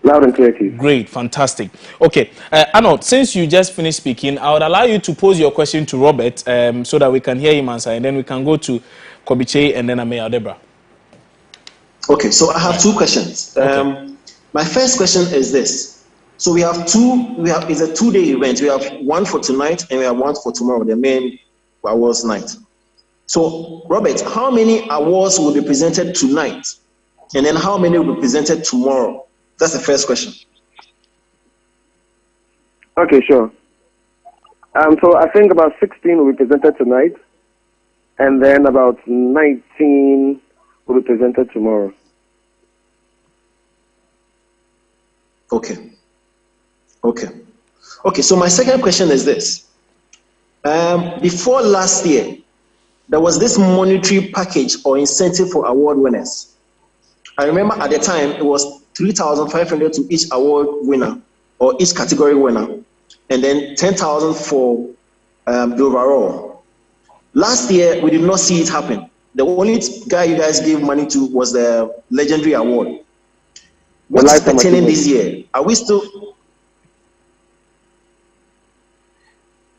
Loud and clear, Keith. Great, fantastic. Okay, Arnold, since you just finished speaking, I would allow you to pose your question to Robert so that we can hear him answer, and then we can go to Kobiche and then Amir Debra. Okay, so I have two questions. My first question is this. So we have it's a 2-day event. We have one for tonight and we have one for tomorrow, the main awards night. So, Robert, how many awards will be presented tonight? And then how many will be presented tomorrow? That's the first question. Okay, sure. So I think about 16 will be presented tonight, and then about 19 will be presented tomorrow. Okay. So my second question is this. Before last year, there was this monetary package or incentive for award winners. I remember at the time it was 3,500 to each award winner or each category winner, and then 10,000 for the overall. Last year we did not see it happen. The only guy you guys gave money to was the legendary award. What's pertaining this year?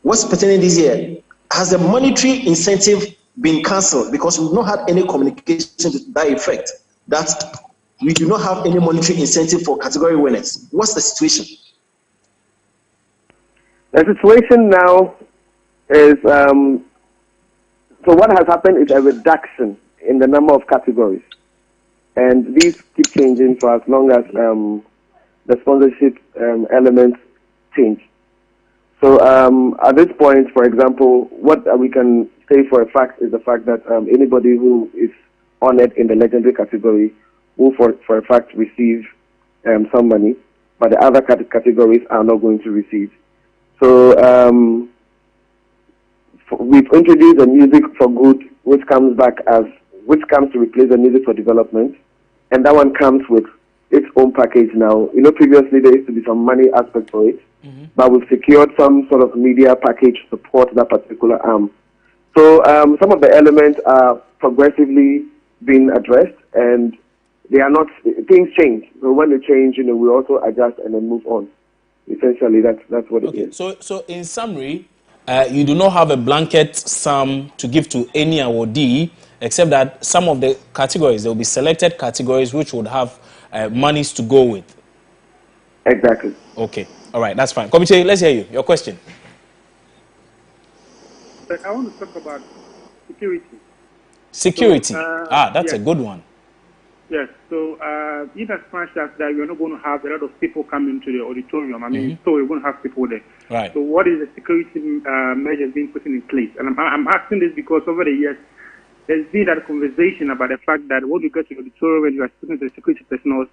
What's pertaining this year? Has the monetary incentive been cancelled? Because we've not had any communication to that effect, that we do not have any monetary incentive for category winners. What's the situation? The situation now is, so what has happened is a reduction in the number of categories. And these keep changing for as long as the sponsorship elements change. So at this point, for example, what we can say for a fact is the fact that anybody who is honored in the legendary category will for a fact receive some money, but the other categories are not going to receive. So we've introduced the music for good, which comes to replace the music for development, and that one comes with its own package now. You know, previously there used to be some money aspect for it, but we've secured some sort of media package to support that particular arm. So some of the elements are progressively being addressed, and they are not, things change. So when they change, we also adjust and then move on. Essentially, that's what it is. So in summary, you do not have a blanket sum to give to any awardee, except that some of the categories, there will be selected categories which would have monies to go with. Exactly. Okay. All right. That's fine. Komiche, let's hear you. Your question. I want to talk about security. Security. That's a good one. Yes. So in as much as that we're not going to have a lot of people coming to the auditorium, so we're going to have people there. Right. So what is the security measures being put in place? And I'm asking this because over the years, there's been that conversation about the fact that when you get to the auditorium and you are speaking to the security personnel,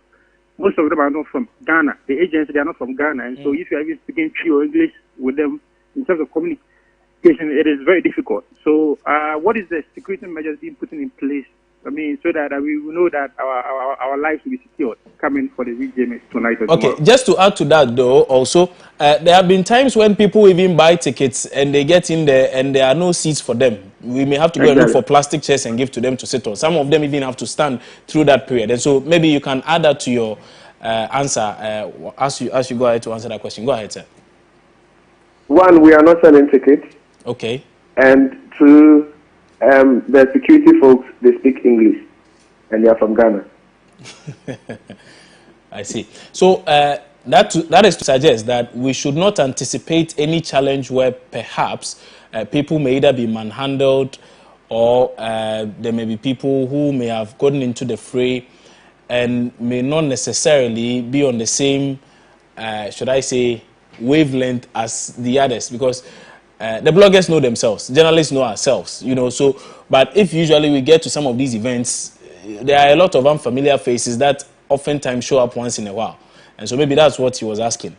most of them are not from Ghana. The agents, they are not from Ghana. And so if you are even speaking Twi or English with them in terms of communication, it is very difficult. So what is the security measures being put in place? So that we will know that our lives will be secured coming for the VGMAs tonight or tomorrow. Just to add to that, though, also, there have been times when people even buy tickets and they get in there and there are no seats for them. We may have to go and look for plastic chairs and give to them to sit on. Some of them even have to stand through that period. And so maybe you can add that to your answer as you go ahead to answer that question. Go ahead, sir. One, we are not selling tickets. Okay. And two, the security folks, they speak English, and they are from Ghana. I see. So that is to suggest that we should not anticipate any challenge where perhaps people may either be manhandled or there may be people who may have gotten into the fray and may not necessarily be on the same, should I say, wavelength as the others, because the bloggers know themselves, journalists know ourselves, so, but if usually we get to some of these events, there are a lot of unfamiliar faces that oftentimes show up once in a while. And so maybe that's what he was asking.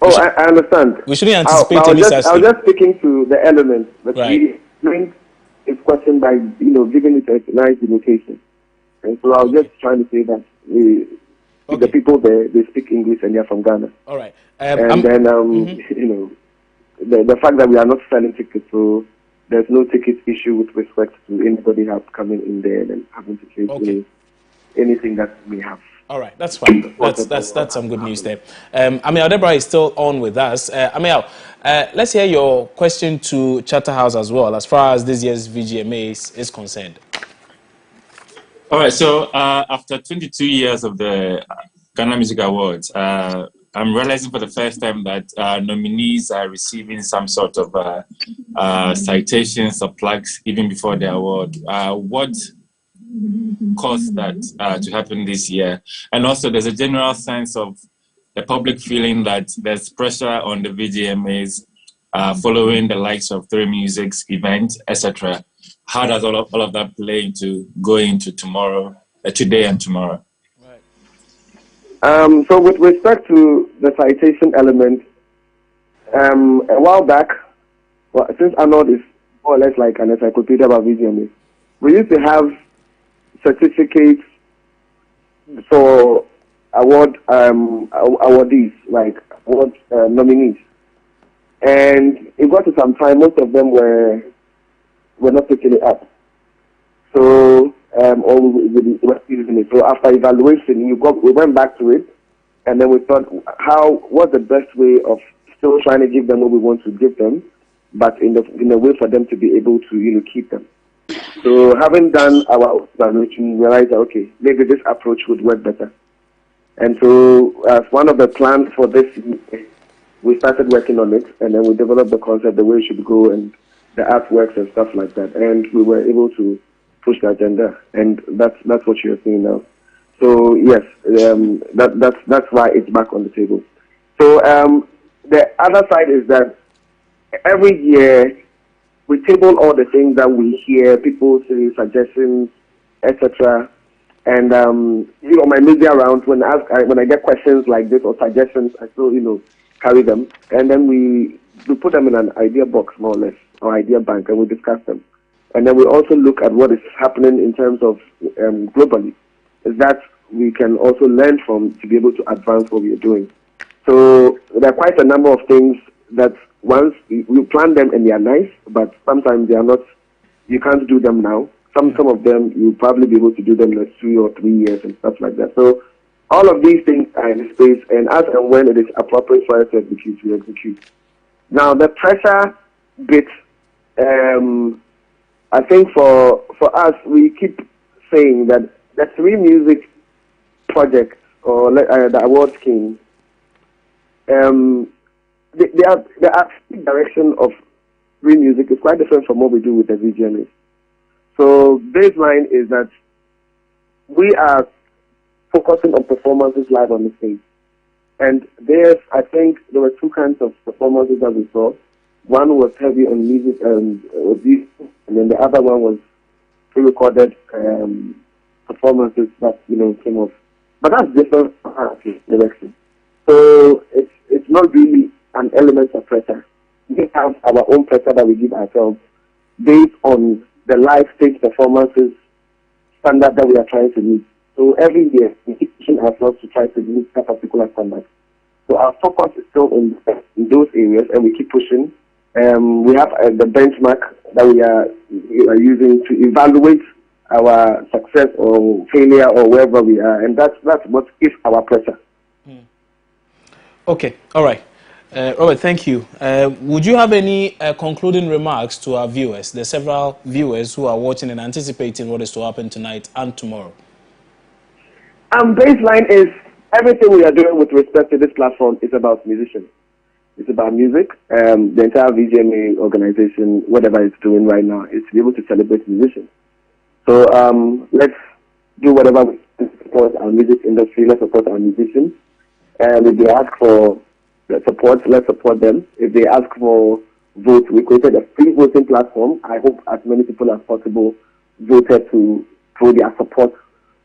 I understand. We shouldn't anticipate any such thing. I was just speaking to the elements, but right. It's questioned by, giving it a nice denotation. And so I was just trying to say that the people there, they speak English and they're from Ghana. All right. The fact that we are not selling tickets, so there's no ticket issue with respect to anybody coming in there and having to pay anything that we have. All right, that's fine. That's some good news there. Amiel Deborah is still on with us. Amiel, let's hear your question to Charterhouse as well, as far as this year's VGMAs is concerned. All right, so after 22 years of the Ghana Music Awards, I'm realizing for the first time that nominees are receiving some sort of citations or plaques even before the award. What caused that to happen this year? And also, there's a general sense of the public feeling that there's pressure on the VGMAs following the likes of Three Music's event, etc. How does all of that play into going into tomorrow, today and tomorrow? So with respect to the citation element, a while back, well, since Arnold is more or less like an encyclopedia about VGMAs, we used to have certificates for awardees, like award nominees. And it got to some time, most of them were not picking it up. So, or we were using it. So after evaluation, we went back to it, and then we thought, what's the best way of still trying to give them what we want to give them, but in a way for them to be able to, keep them. So having done our evaluation, we realized that, okay, maybe this approach would work better. And so as one of the plans for this year, we started working on it, and then we developed the concept, the way it should go, and the artworks and stuff like that. And we were able to push the agenda, and that's what you're seeing now. So yes, that's why it's back on the table. So the other side is that every year we table all the things that we hear, people say, suggestions, etc. And my media rounds, when I get questions like this or suggestions, I still carry them, and then we put them in an idea box, more or less, or idea bank, and we discuss them. And then we also look at what is happening in terms of globally, that we can also learn from to be able to advance what we are doing. So there are quite a number of things that once we plan them and they are nice, but sometimes they are not. You can't do them now. Some of them you'll probably be able to do them in 2 or 3 years and stuff like that. So all of these things are in space, and as and when it is appropriate for us to execute, we execute. Now the pressure bit, I think for us, we keep saying that the Three Music project or the award scheme, the artistic direction of Three Music is quite different from what we do with the VGMAs. So baseline is that we are focusing on performances live on the stage. And I think there were two kinds of performances that we saw. One was heavy on music and then the other one was pre-recorded performances that came off. But that's different from our direction. So it's not really an element of pressure. We have our own pressure that we give ourselves based on the live stage performances standard that we are trying to meet. So every year we keep pushing ourselves to try to meet that particular standard. So our focus is still in those areas, and we keep pushing. We have the benchmark that we are using to evaluate our success or failure or wherever we are, and that's what is our pressure. Okay, all right. Robert, thank you. Would you have any concluding remarks to our viewers, the several viewers who are watching and anticipating what is to happen tonight and tomorrow? Baseline is everything we are doing with respect to this platform is about musicians. It's about music. The entire VGMA organization, whatever it's doing right now, is to be able to celebrate musicians. So let's do whatever we can to support our music industry. Let's support our musicians. And if they ask for support, let's support them. If they ask for votes, we created a free voting platform. I hope as many people as possible voted to throw their support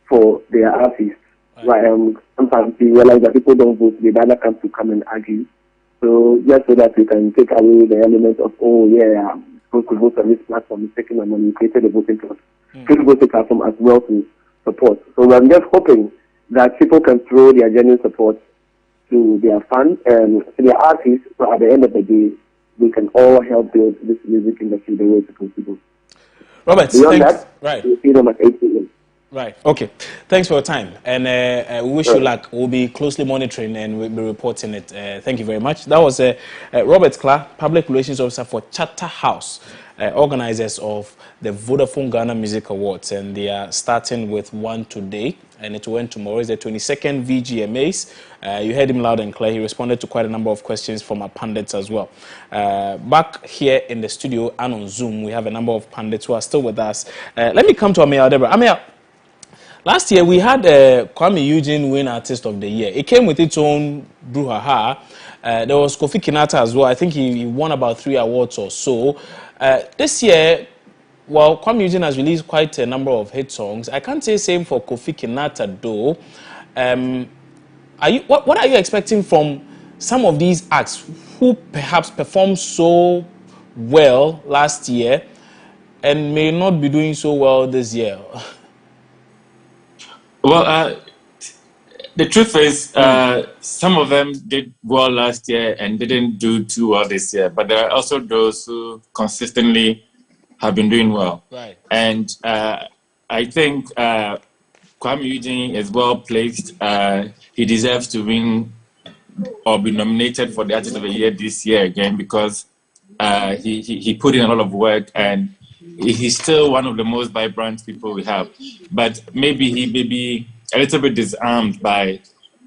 for their artists. Right. Sometimes we realize that people don't vote, they rather come and argue. So just so that we can take away the element of, I'm supposed to vote on this platform, it's taking my money, we created a voting platform, free voting platform as well to support. So I'm just hoping that people can throw their genuine support to their fans and to their artists, so at the end of the day, we can all help build this music industry the way it's supposed to go. Robert, beyond that, right. we'll see them at 8 p.m. Right. Okay. Thanks for your time, and we wish you luck. We'll be closely monitoring and we'll be reporting it. Thank you very much. That was Robert Clark, Public Relations Officer for Charterhouse. organizers of the Vodafone Ghana Music Awards, and they are starting with one today, and it will end tomorrow. It's the 22nd VGMAs. You heard him loud and clear. He responded to quite a number of questions from our pundits as well. Back here in the studio and on Zoom, we have a number of pundits who are still with us. Let me come to Amir Debra. Amir, last year we had Kwame Eugene win Artist of the Year. It came with its own brouhaha. There was Kofi Kinata as well. I think he won about 3 awards or so. This year, well, Kwame Eugene has released quite a number of hit songs. I can't say same for Kofi Kinata though. What are you expecting from some of these acts who perhaps performed so well last year and may not be doing so well this year? Well, the truth is, some of them did well last year and didn't do too well this year. But there are also those who consistently have been doing well. Right. And I think Kwame Eugene is well placed. He deserves to win or be nominated for the Artist of the Year this year again because he put in a lot of work and he's still one of the most vibrant people we have. But maybe he may be a little bit disarmed by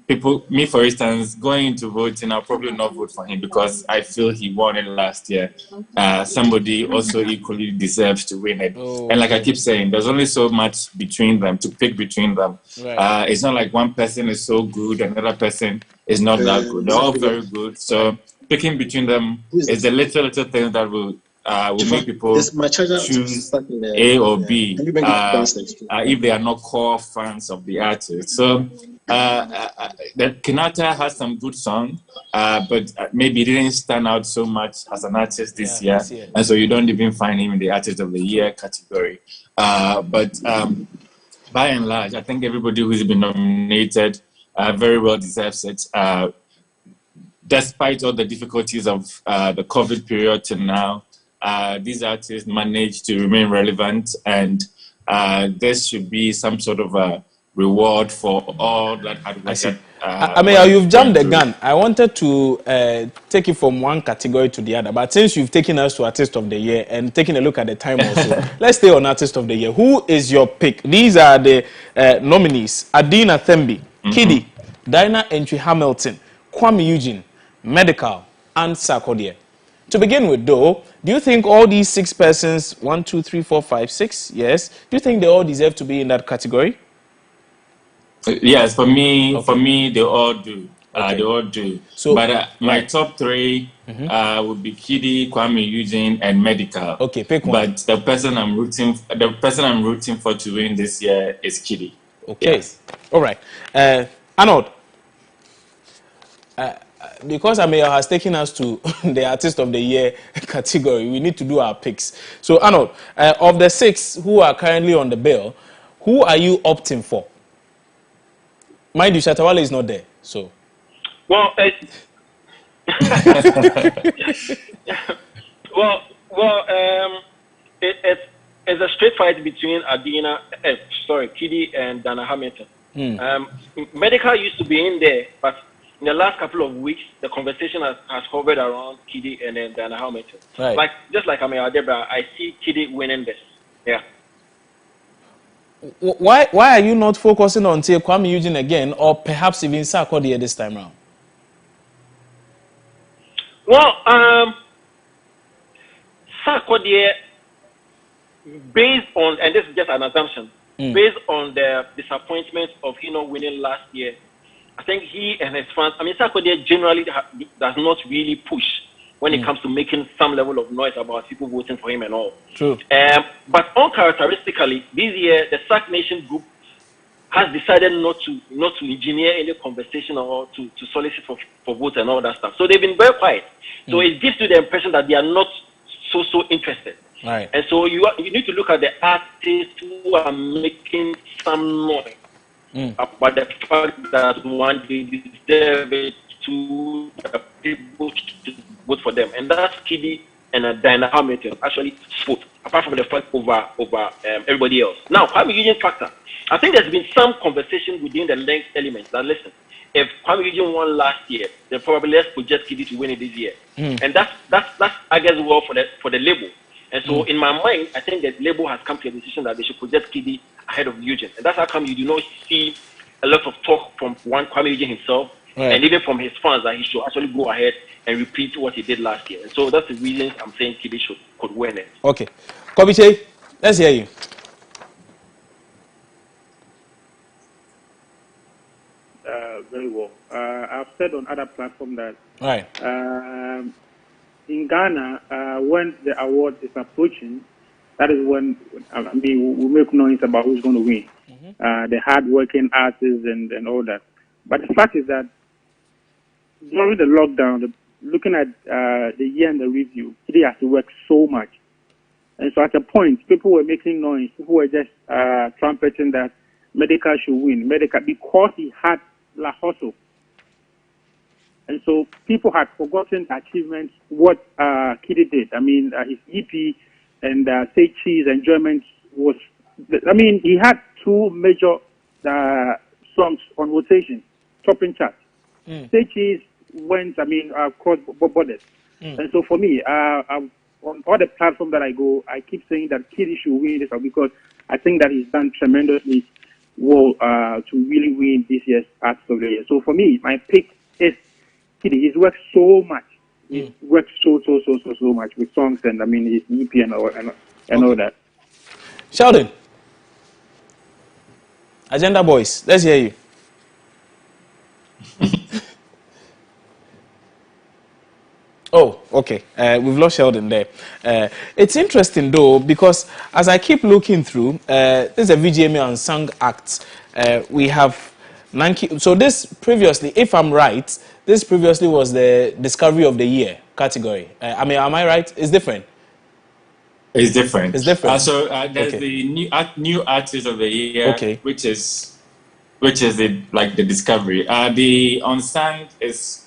people. Me, for instance, going into voting, I'll probably not vote for him because I feel he won it last year. Somebody also equally deserves to win it. Oh. And like I keep saying, there's only so much between them to pick between them. Right. It's not like one person is so good, another person is not that good. They're all very good. So picking between them is the little thing that will make people choose A or B if they are not core fans of the artist. So Kinata has some good songs, but maybe he didn't stand out so much as an artist this year, and so you don't even find him in the Artist of the Year category. But by and large, I think everybody who's been nominated very well deserves it. Despite all the difficulties of the COVID period till now, these artists managed to remain relevant, and there should be some sort of a reward for all that hard work. I mean, you've jumped the gun. I wanted to take it from one category to the other, but since you've taken us to Artist of the Year and taking a look at the time also, let's stay on Artist of the Year. Who is your pick? These are the nominees: Adina Thembi, Kiddy, Dinah Entry Hamilton, Kwame Eugene, Medical, and Sarkodie. To begin with, though, do you think all these 6 persons, 1, 2, 3, 4, 5, 6, yes, do you think they all deserve to be in that category? Yes, for me, they all do. They all do. So, but my top 3 would be Kiddy, Kwame Eugene, and Medical. Okay, pick one. But the person I'm rooting for to win this year is Kiddy. Okay, yes. All right. Arnold. Because Amir has taken us to the Artist of the Year category, we need to do our picks. So, Arnold, of the 6 who are currently on the bill, who are you opting for? Mind you, Shatawale is not there, so. Well, it's a straight fight between Kiddy and Dana Hamilton. Medical used to be in there, but in the last couple of weeks, the conversation has hovered around Kiddy and then Dana Hamilton. Right. Just like Amir Debra, I see Kiddy winning this. Yeah. Why are you not focusing on Kwame Eugene again, or perhaps even Sarkodie this time around? Well, Sarkodie, based on, and this is just an assumption, based on the disappointment of not winning last year, I think he and his fans, Sarkodie generally does not really push when it comes to making some level of noise about people voting for him and all. True. But uncharacteristically, this year, the SAC Nation group has decided not to engineer any conversation or to solicit for votes and all that stuff. So they've been very quiet. So it gives you the impression that they are not so interested. Right. And so you need to look at the artists who are making some noise about the fact that one day deserve it to people to vote for them, and that's Kiddy and Dinah Hamilton actually vote, apart from the fight over everybody else. Now, Kwame Eugene factor. I think there's been some conversation within the length elements that listen, if Kwame Eugene won last year, then probably let's project Kiddy to win it this year, and that's I guess well for the label. And so, in my mind, I think that Labour has come to a decision that they should project Kidi ahead of Eugene. And that's how come you do not see a lot of talk from one Kwame Eugene himself, and even from his fans, that he should actually go ahead and repeat what he did last year. And so that's the reason I'm saying Kidi could win it. Okay. Kobiche, let's hear you. Very well. I've said on other platforms that Right. In Ghana, when the award is approaching, that is when we make noise about who's going to win. The hard-working artists and all that. But the fact is that during the lockdown, looking at the year and the review, he has to work so much. And so at a point, people were making noise. People were just trumpeting that Medical should win. Medical, because he had La Hustle. And so people had forgotten the achievements, what Kidi did. I mean, his EP and Say Cheese Enjoyment was, I mean, he had two major songs on rotation, topping charts. Say Cheese went, I mean, across borders. And so for me, on all the platforms that I go, I keep saying that Kidi should win this because I think that he's done tremendously well to really win this year's Artist of the Year. So for me, my pick is Kidi. He's worked so much. He's worked so much with songs and I mean his EP and all that. Sheldon, Agenda Boys, let's hear you. Oh, okay. We've lost Sheldon there. It's interesting though because as I keep looking through, this is a VGMA Unsung Act. We have Nanki. So this previously, if I'm right, this previously was the Discovery of the Year category. I mean, am I right? It's different. It's different. It's different. So there's the new Artist of the Year, which is the Discovery. The Unsung is.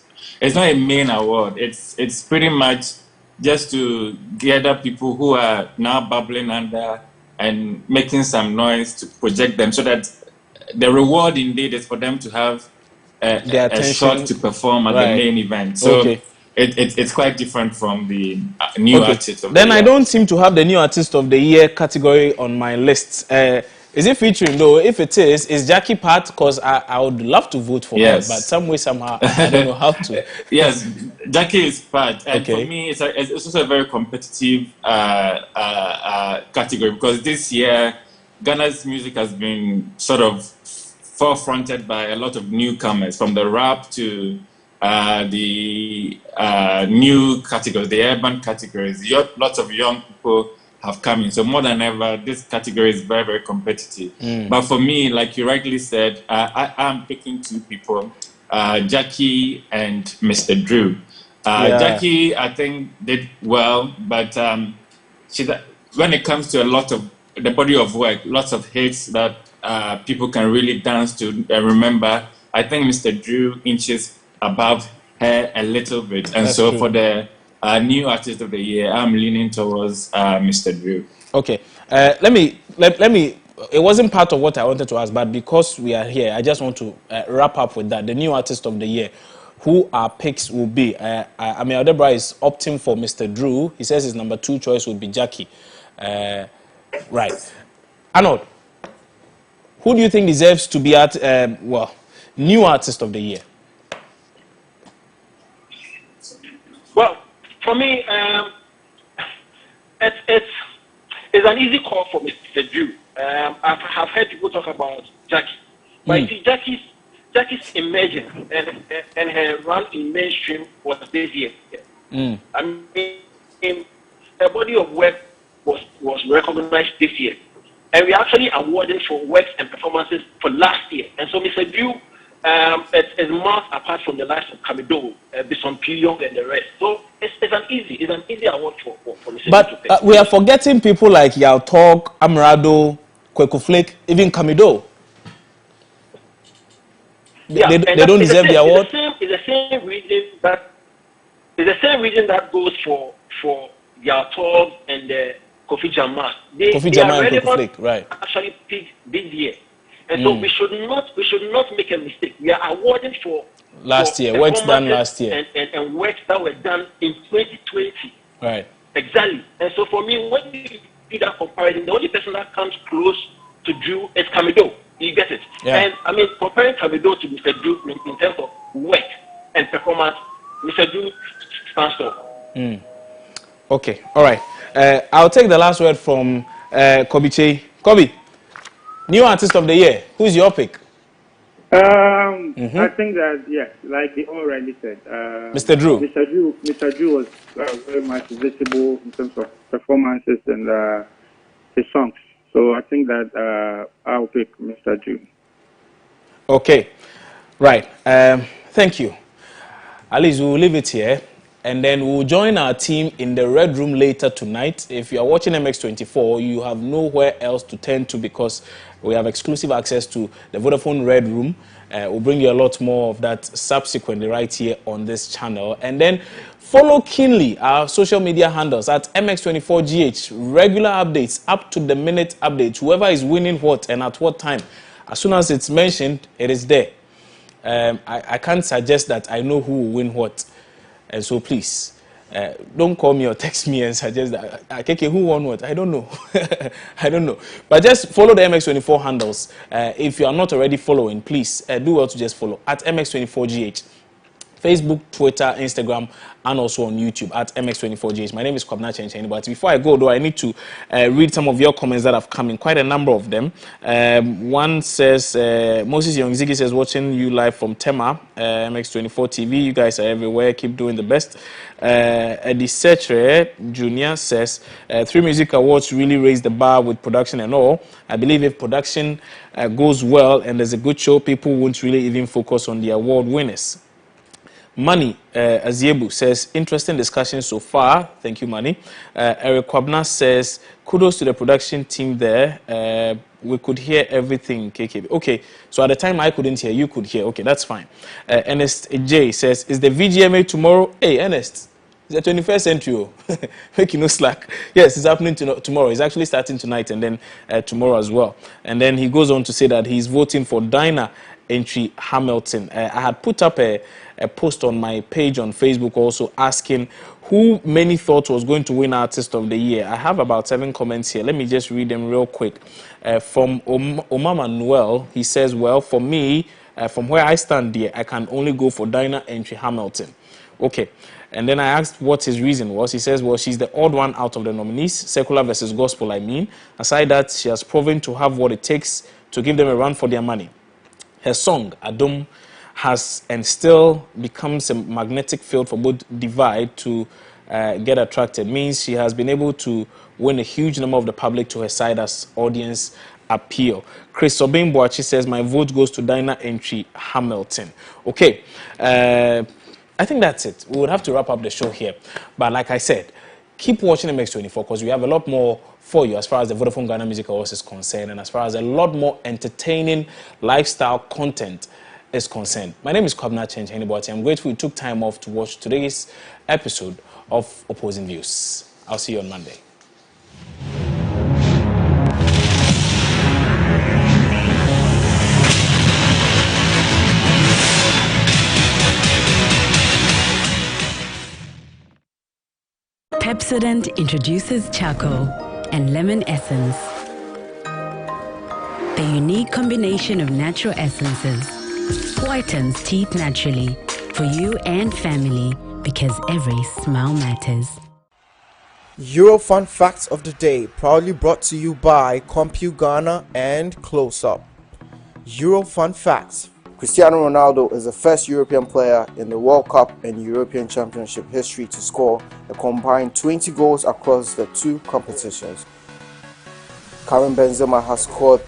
It's not a main award. It's pretty much just to gather people who are now bubbling under and making some noise to project them, so that the reward indeed is for them to have a shot to perform at the main event. So it's quite different from the new artist of the year. Then I don't seem to have the new artist of the year category on my list. Is it featuring though? If it is, Jackie part? Because I would love to vote for her, but some way, somehow, I don't know how to. Yes, Jackie is part. And for me, it's also a very competitive category because this year, Ghana's music has been sort of forefronted by a lot of newcomers, from the rap to the new categories, the urban categories. Lots of young people have come in. So more than ever, this category is very, very competitive. But for me, like you rightly said, I am picking two people, Jackie and Mr. Drew. Jackie, I think, did well, but when it comes to a lot of the body of work, lots of hits that people can really dance to and remember, I think Mr. Drew inches above her a little bit. And That's so true. for the new artist of the year, I'm leaning towards Mr. Drew. Okay, let me. It wasn't part of what I wanted to ask, but because we are here, I just want to wrap up with that. The new artist of the year, who our picks will be. I mean, Adebra is opting for Mr. Drew. He says his number 2 choice would be Jackie. Right, Arnold. Who do you think deserves to be at new artist of the year? Well, for me, it's an easy call for Mr. Drew. I have heard people talk about Jackie, but you see, Jackie's emergence and her run in mainstream was this year. I mean, her body of work was recognized this year, and we actually awarded for works and performances for last year. And so, Mr. Drew, it's miles apart from the likes of Kamido, Bison Piyong, and the rest. So it's an easy award for Mr. But Drew. We are forgetting people like Yao Talk, Amrado, Kweku Flake, even Kamido. They don't deserve the award. It's the same reason that goes for Yao Talk and Kofi Jamal. They are and Kweku Flake, right? Actually picked this year. And so we should not make a mistake. We are awarding for last year, works done last year, and works that were done in 2020. Right. Exactly. And so for me, when you do that comparison, the only person that comes close to Drew is Camido. You get it? Yeah. And I mean, comparing Camido to Mr. Drew in terms of work and performance, Mr. Drew stands tall. Okay, all right. I'll take the last word from Kobe Che. Kobe, new artist of the year. Who's your pick? I think that yes, like they already said, Mr. Drew. Mr. Drew was very much visible in terms of performances and his songs. So I think that I'll pick Mr. Drew. Okay, right. Thank you. At least we'll leave it here. And then we'll join our team in the Red Room later tonight. If you are watching MX24, you have nowhere else to turn to because we have exclusive access to the Vodafone Red Room. We'll bring you a lot more of that subsequently right here on this channel. And then follow keenly our social media handles at MX24GH. Regular updates, up-to-the-minute updates. Whoever is winning what and at what time. As soon as it's mentioned, it is there. I can't suggest that I know who will win what. And so please, don't call me or text me and suggest that, Keke, who won what? I don't know. I don't know. But just follow the MX24 handles. If you are not already following, please do well to just follow at MX24GH. Facebook, Twitter, Instagram, and also on YouTube at MX24GH. My name is Kwabena Chencheni. But before I go, though, I need to read some of your comments that have come in, quite a number of them. One says, Moses Yongzigi says, watching you live from Tema, MX24 TV. You guys are everywhere. Keep doing the best. Eddie Setre Jr. says, 3 Music Awards really raised the bar with production and all. I believe if production goes well and there's a good show, people won't really even focus on the award winners. Money Aziebu says, interesting discussion so far. Thank you, Money. Eric Kwabena says, kudos to the production team there. We could hear everything, KKB. Okay, so at the time I couldn't hear, you could hear. Okay, that's fine. Ernest J says, is the VGMA tomorrow? Hey, Ernest, it's the 21st century. Make you no slack. Yes, it's happening tomorrow. It's actually starting tonight and then tomorrow as well. And then he goes on to say that he's voting for Dinah Entry Hamilton. I had put up a post on my page on Facebook also asking who many thought was going to win Artist of the Year. I have about 7 comments here. Let me just read them real quick. From Omar Manuel, he says, well, for me, from where I stand here, I can only go for Dinah Entry Hamilton. Okay. And then I asked what his reason was. He says, well, she's the odd one out of the nominees, secular versus gospel, I mean. Aside that, she has proven to have what it takes to give them a run for their money. Her song, Adum, has and still becomes a magnetic field for both divide to get attracted. Means she has been able to win a huge number of the public to her side as audience appeal. Chris Obin Boachi says, my vote goes to Dinah Entry Hamilton. Okay, I think that's it. We would have to wrap up the show here. But like I said, keep watching MX24 because we have a lot more for you as far as the Vodafone Ghana Music Awards is concerned and as far as a lot more entertaining lifestyle content is concerned. My name is Kwabena Chencheni, but I'm grateful you took time off to watch today's episode of Opposing Views. I'll see you on Monday. Pepsodent introduces charcoal and lemon essence. The unique combination of natural essences whitens teeth naturally for you and family because every smile matters. Euro Fun Facts of the Day, proudly brought to you by Compute Ghana and Close Up. Euro Fun Facts. Cristiano Ronaldo is the first European player in the World Cup and European Championship history to score a combined 20 goals across the 2 competitions. Karim Benzema has scored